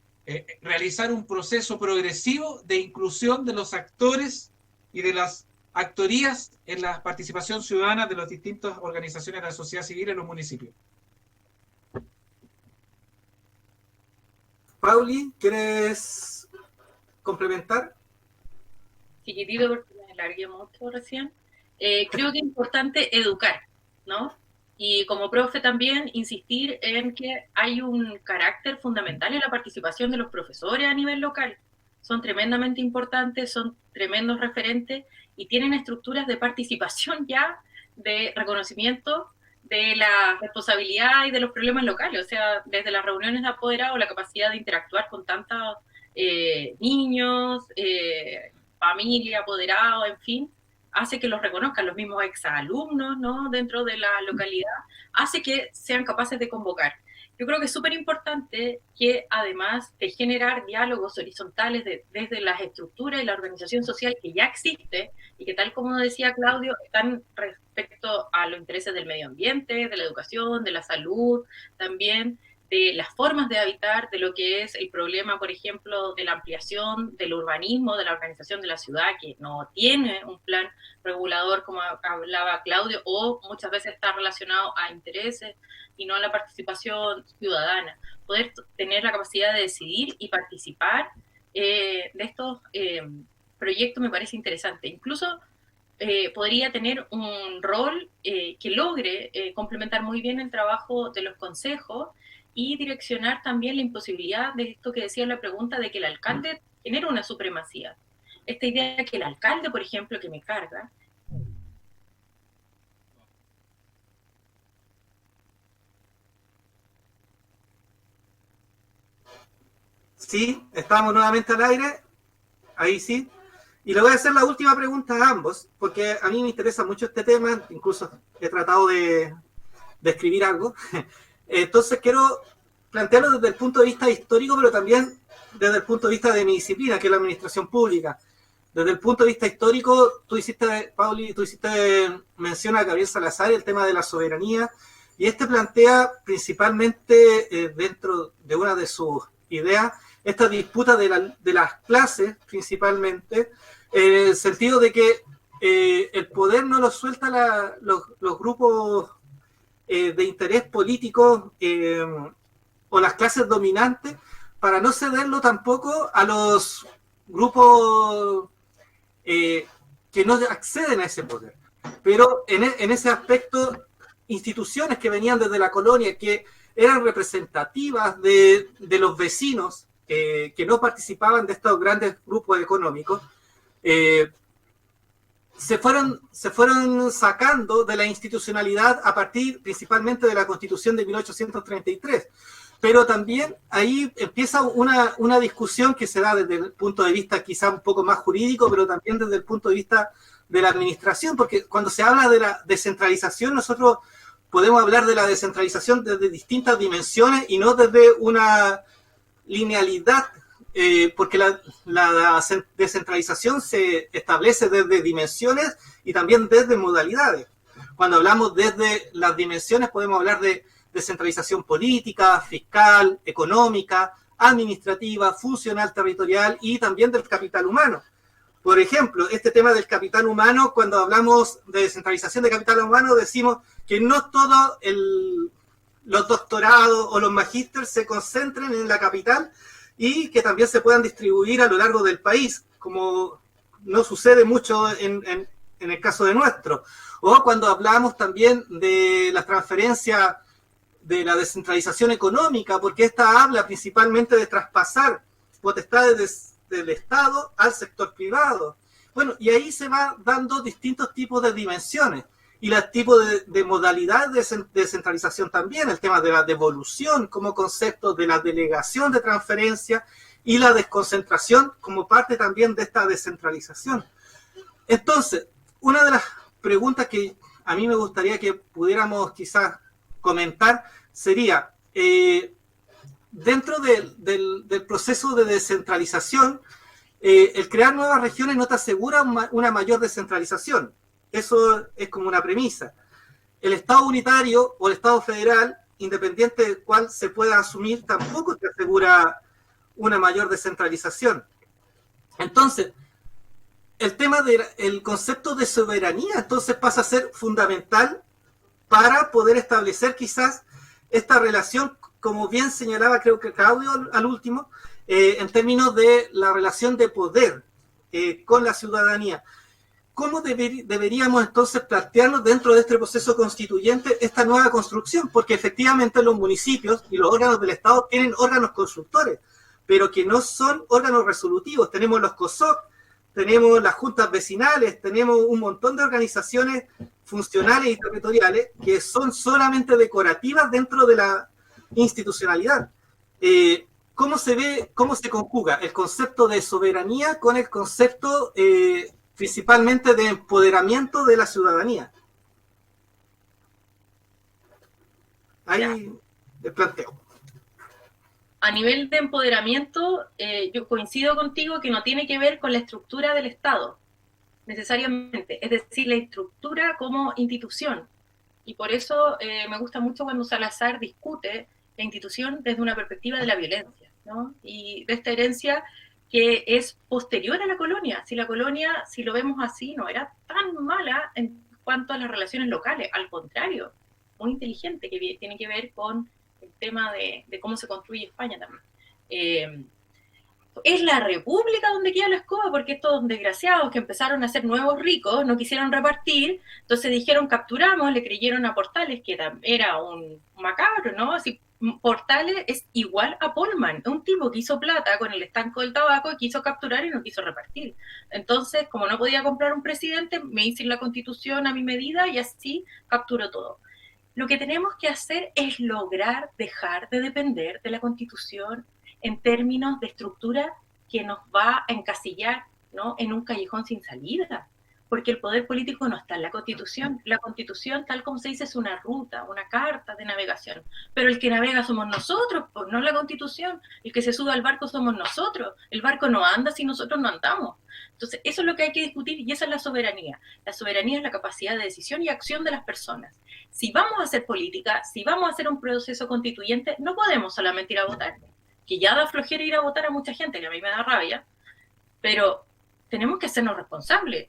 Realizar un proceso progresivo de inclusión de los actores y de las actorías en la participación ciudadana de las distintas organizaciones de la sociedad civil en los municipios. Pauli, ¿quieres complementar? Chiquitito, porque me largué mucho recién. Creo que es importante educar, ¿no? Y como profe también insistir en que hay un carácter fundamental en la participación de los profesores a nivel local. Son tremendamente importantes, son tremendos referentes y tienen estructuras de participación ya, de reconocimiento de la responsabilidad y de los problemas locales. O sea, desde las reuniones de apoderados, la capacidad de interactuar con tantos niños, familia, apoderados, en fin, hace que los reconozcan los mismos exalumnos, ¿no?, dentro de la localidad, hace que sean capaces de convocar. Yo creo que es súper importante que, además de generar diálogos horizontales desde las estructuras y la organización social que ya existe, y que, tal como decía Claudio, están respecto a los intereses del medio ambiente, de la educación, de la salud, también de las formas de habitar, de lo que es el problema, por ejemplo, de la ampliación del urbanismo, de la organización de la ciudad, que no tiene un plan regulador, como hablaba Claudio, o muchas veces está relacionado a intereses y no a la participación ciudadana. Poder tener la capacidad de decidir y participar de estos proyectos me parece interesante. Incluso podría tener un rol que logre complementar muy bien el trabajo de los consejos y direccionar también la imposibilidad de esto que decía la pregunta, de que el alcalde genere una supremacía. Esta idea de que el alcalde, por ejemplo, que me carga, Sí, estamos nuevamente al aire. Ahí sí. Y le voy a hacer la última pregunta a ambos, porque a mí me interesa mucho este tema, incluso he tratado de escribir algo. Entonces quiero plantearlo desde el punto de vista histórico, pero también desde el punto de vista de mi disciplina, que es la administración pública. Desde el punto de vista histórico, Pauli, tú hiciste mención a Gabriel Salazar, el tema de la soberanía, y este plantea principalmente dentro de una de sus ideas, esta disputa de las clases principalmente, en el sentido de que el poder no lo suelta los grupos de interés político o las clases dominantes, para no cederlo tampoco a los grupos que no acceden a ese poder. Pero en ese aspecto, instituciones que venían desde la colonia, que eran representativas de los vecinos que no participaban de estos grandes grupos económicos, se fueron sacando de la institucionalidad a partir principalmente de la Constitución de 1833. Pero también ahí empieza una discusión que se da desde el punto de vista quizá un poco más jurídico, pero también desde el punto de vista de la administración, porque cuando se habla de la descentralización, nosotros podemos hablar de la descentralización desde distintas dimensiones y no desde una linealidad, porque la descentralización se establece desde dimensiones y también desde modalidades. Cuando hablamos desde las dimensiones, podemos hablar de descentralización política, fiscal, económica, administrativa, funcional, territorial y también del capital humano. Por ejemplo, este tema del capital humano, cuando hablamos de descentralización de capital humano, decimos que no todos los doctorados o los magísteres se concentren en la capital y que también se puedan distribuir a lo largo del país, como no sucede mucho en el caso de nuestro. O cuando hablamos también de la transferencia de la descentralización económica, porque esta habla principalmente de traspasar potestades del Estado al sector privado. Bueno, y ahí se va dando distintos tipos de dimensiones y los tipos de modalidades de descentralización también, el tema de la devolución como concepto, de la delegación de transferencia y la desconcentración como parte también de esta descentralización. Entonces, una de las preguntas que a mí me gustaría que pudiéramos quizás comentar sería, dentro del proceso de descentralización, el crear nuevas regiones no te asegura una mayor descentralización. Eso es como una premisa. El Estado unitario o el Estado federal, independiente del cual se pueda asumir, tampoco te asegura una mayor descentralización. Entonces, el tema del concepto de soberanía entonces pasa a ser fundamental para poder establecer quizás esta relación, como bien señalaba creo que Claudio al último, en términos de la relación de poder con la ciudadanía. ¿Cómo deberíamos entonces plantearnos dentro de este proceso constituyente esta nueva construcción? Porque efectivamente los municipios y los órganos del Estado tienen órganos consultores, pero que no son órganos resolutivos. Tenemos los COSOC, tenemos las juntas vecinales, tenemos un montón de organizaciones funcionales y territoriales que son solamente decorativas dentro de la institucionalidad. ¿Cómo se conjuga el concepto de soberanía con el concepto principalmente de empoderamiento de la ciudadanía? Ahí el planteo. A nivel de empoderamiento, yo coincido contigo que no tiene que ver con la estructura del Estado, necesariamente, es decir, la estructura como institución. Y por eso me gusta mucho cuando Salazar discute la institución desde una perspectiva de la violencia, ¿no? Y de esta herencia que es posterior a la colonia. Si la colonia, si lo vemos así, no era tan mala en cuanto a las relaciones locales, al contrario, muy inteligente, que tiene que ver con el tema de cómo se construye España también. Es la república donde queda la escoba, porque estos desgraciados que empezaron a ser nuevos ricos no quisieron repartir, entonces dijeron capturamos, le creyeron a Portales, que era un macabro, ¿no? Así, Portales es igual a Polman, un tipo que hizo plata con el estanco del tabaco y quiso capturar y no quiso repartir. Entonces, como no podía comprar un presidente, me hice la constitución a mi medida y así capturó todo. Lo que tenemos que hacer es lograr dejar de depender de la constitución en términos de estructura que nos va a encasillar, ¿no?, en un callejón sin salida, porque el poder político no está en la Constitución. La Constitución, tal como se dice, es una ruta, una carta de navegación, pero el que navega somos nosotros, pues, no la Constitución. El que se sube al barco somos nosotros. El barco no anda si nosotros no andamos. Entonces, eso es lo que hay que discutir y esa es la soberanía. La soberanía es la capacidad de decisión y acción de las personas. Si vamos a hacer política, si vamos a hacer un proceso constituyente, no podemos solamente ir a votar, que ya da flojera ir a votar a mucha gente, que a mí me da rabia, pero tenemos que hacernos responsables.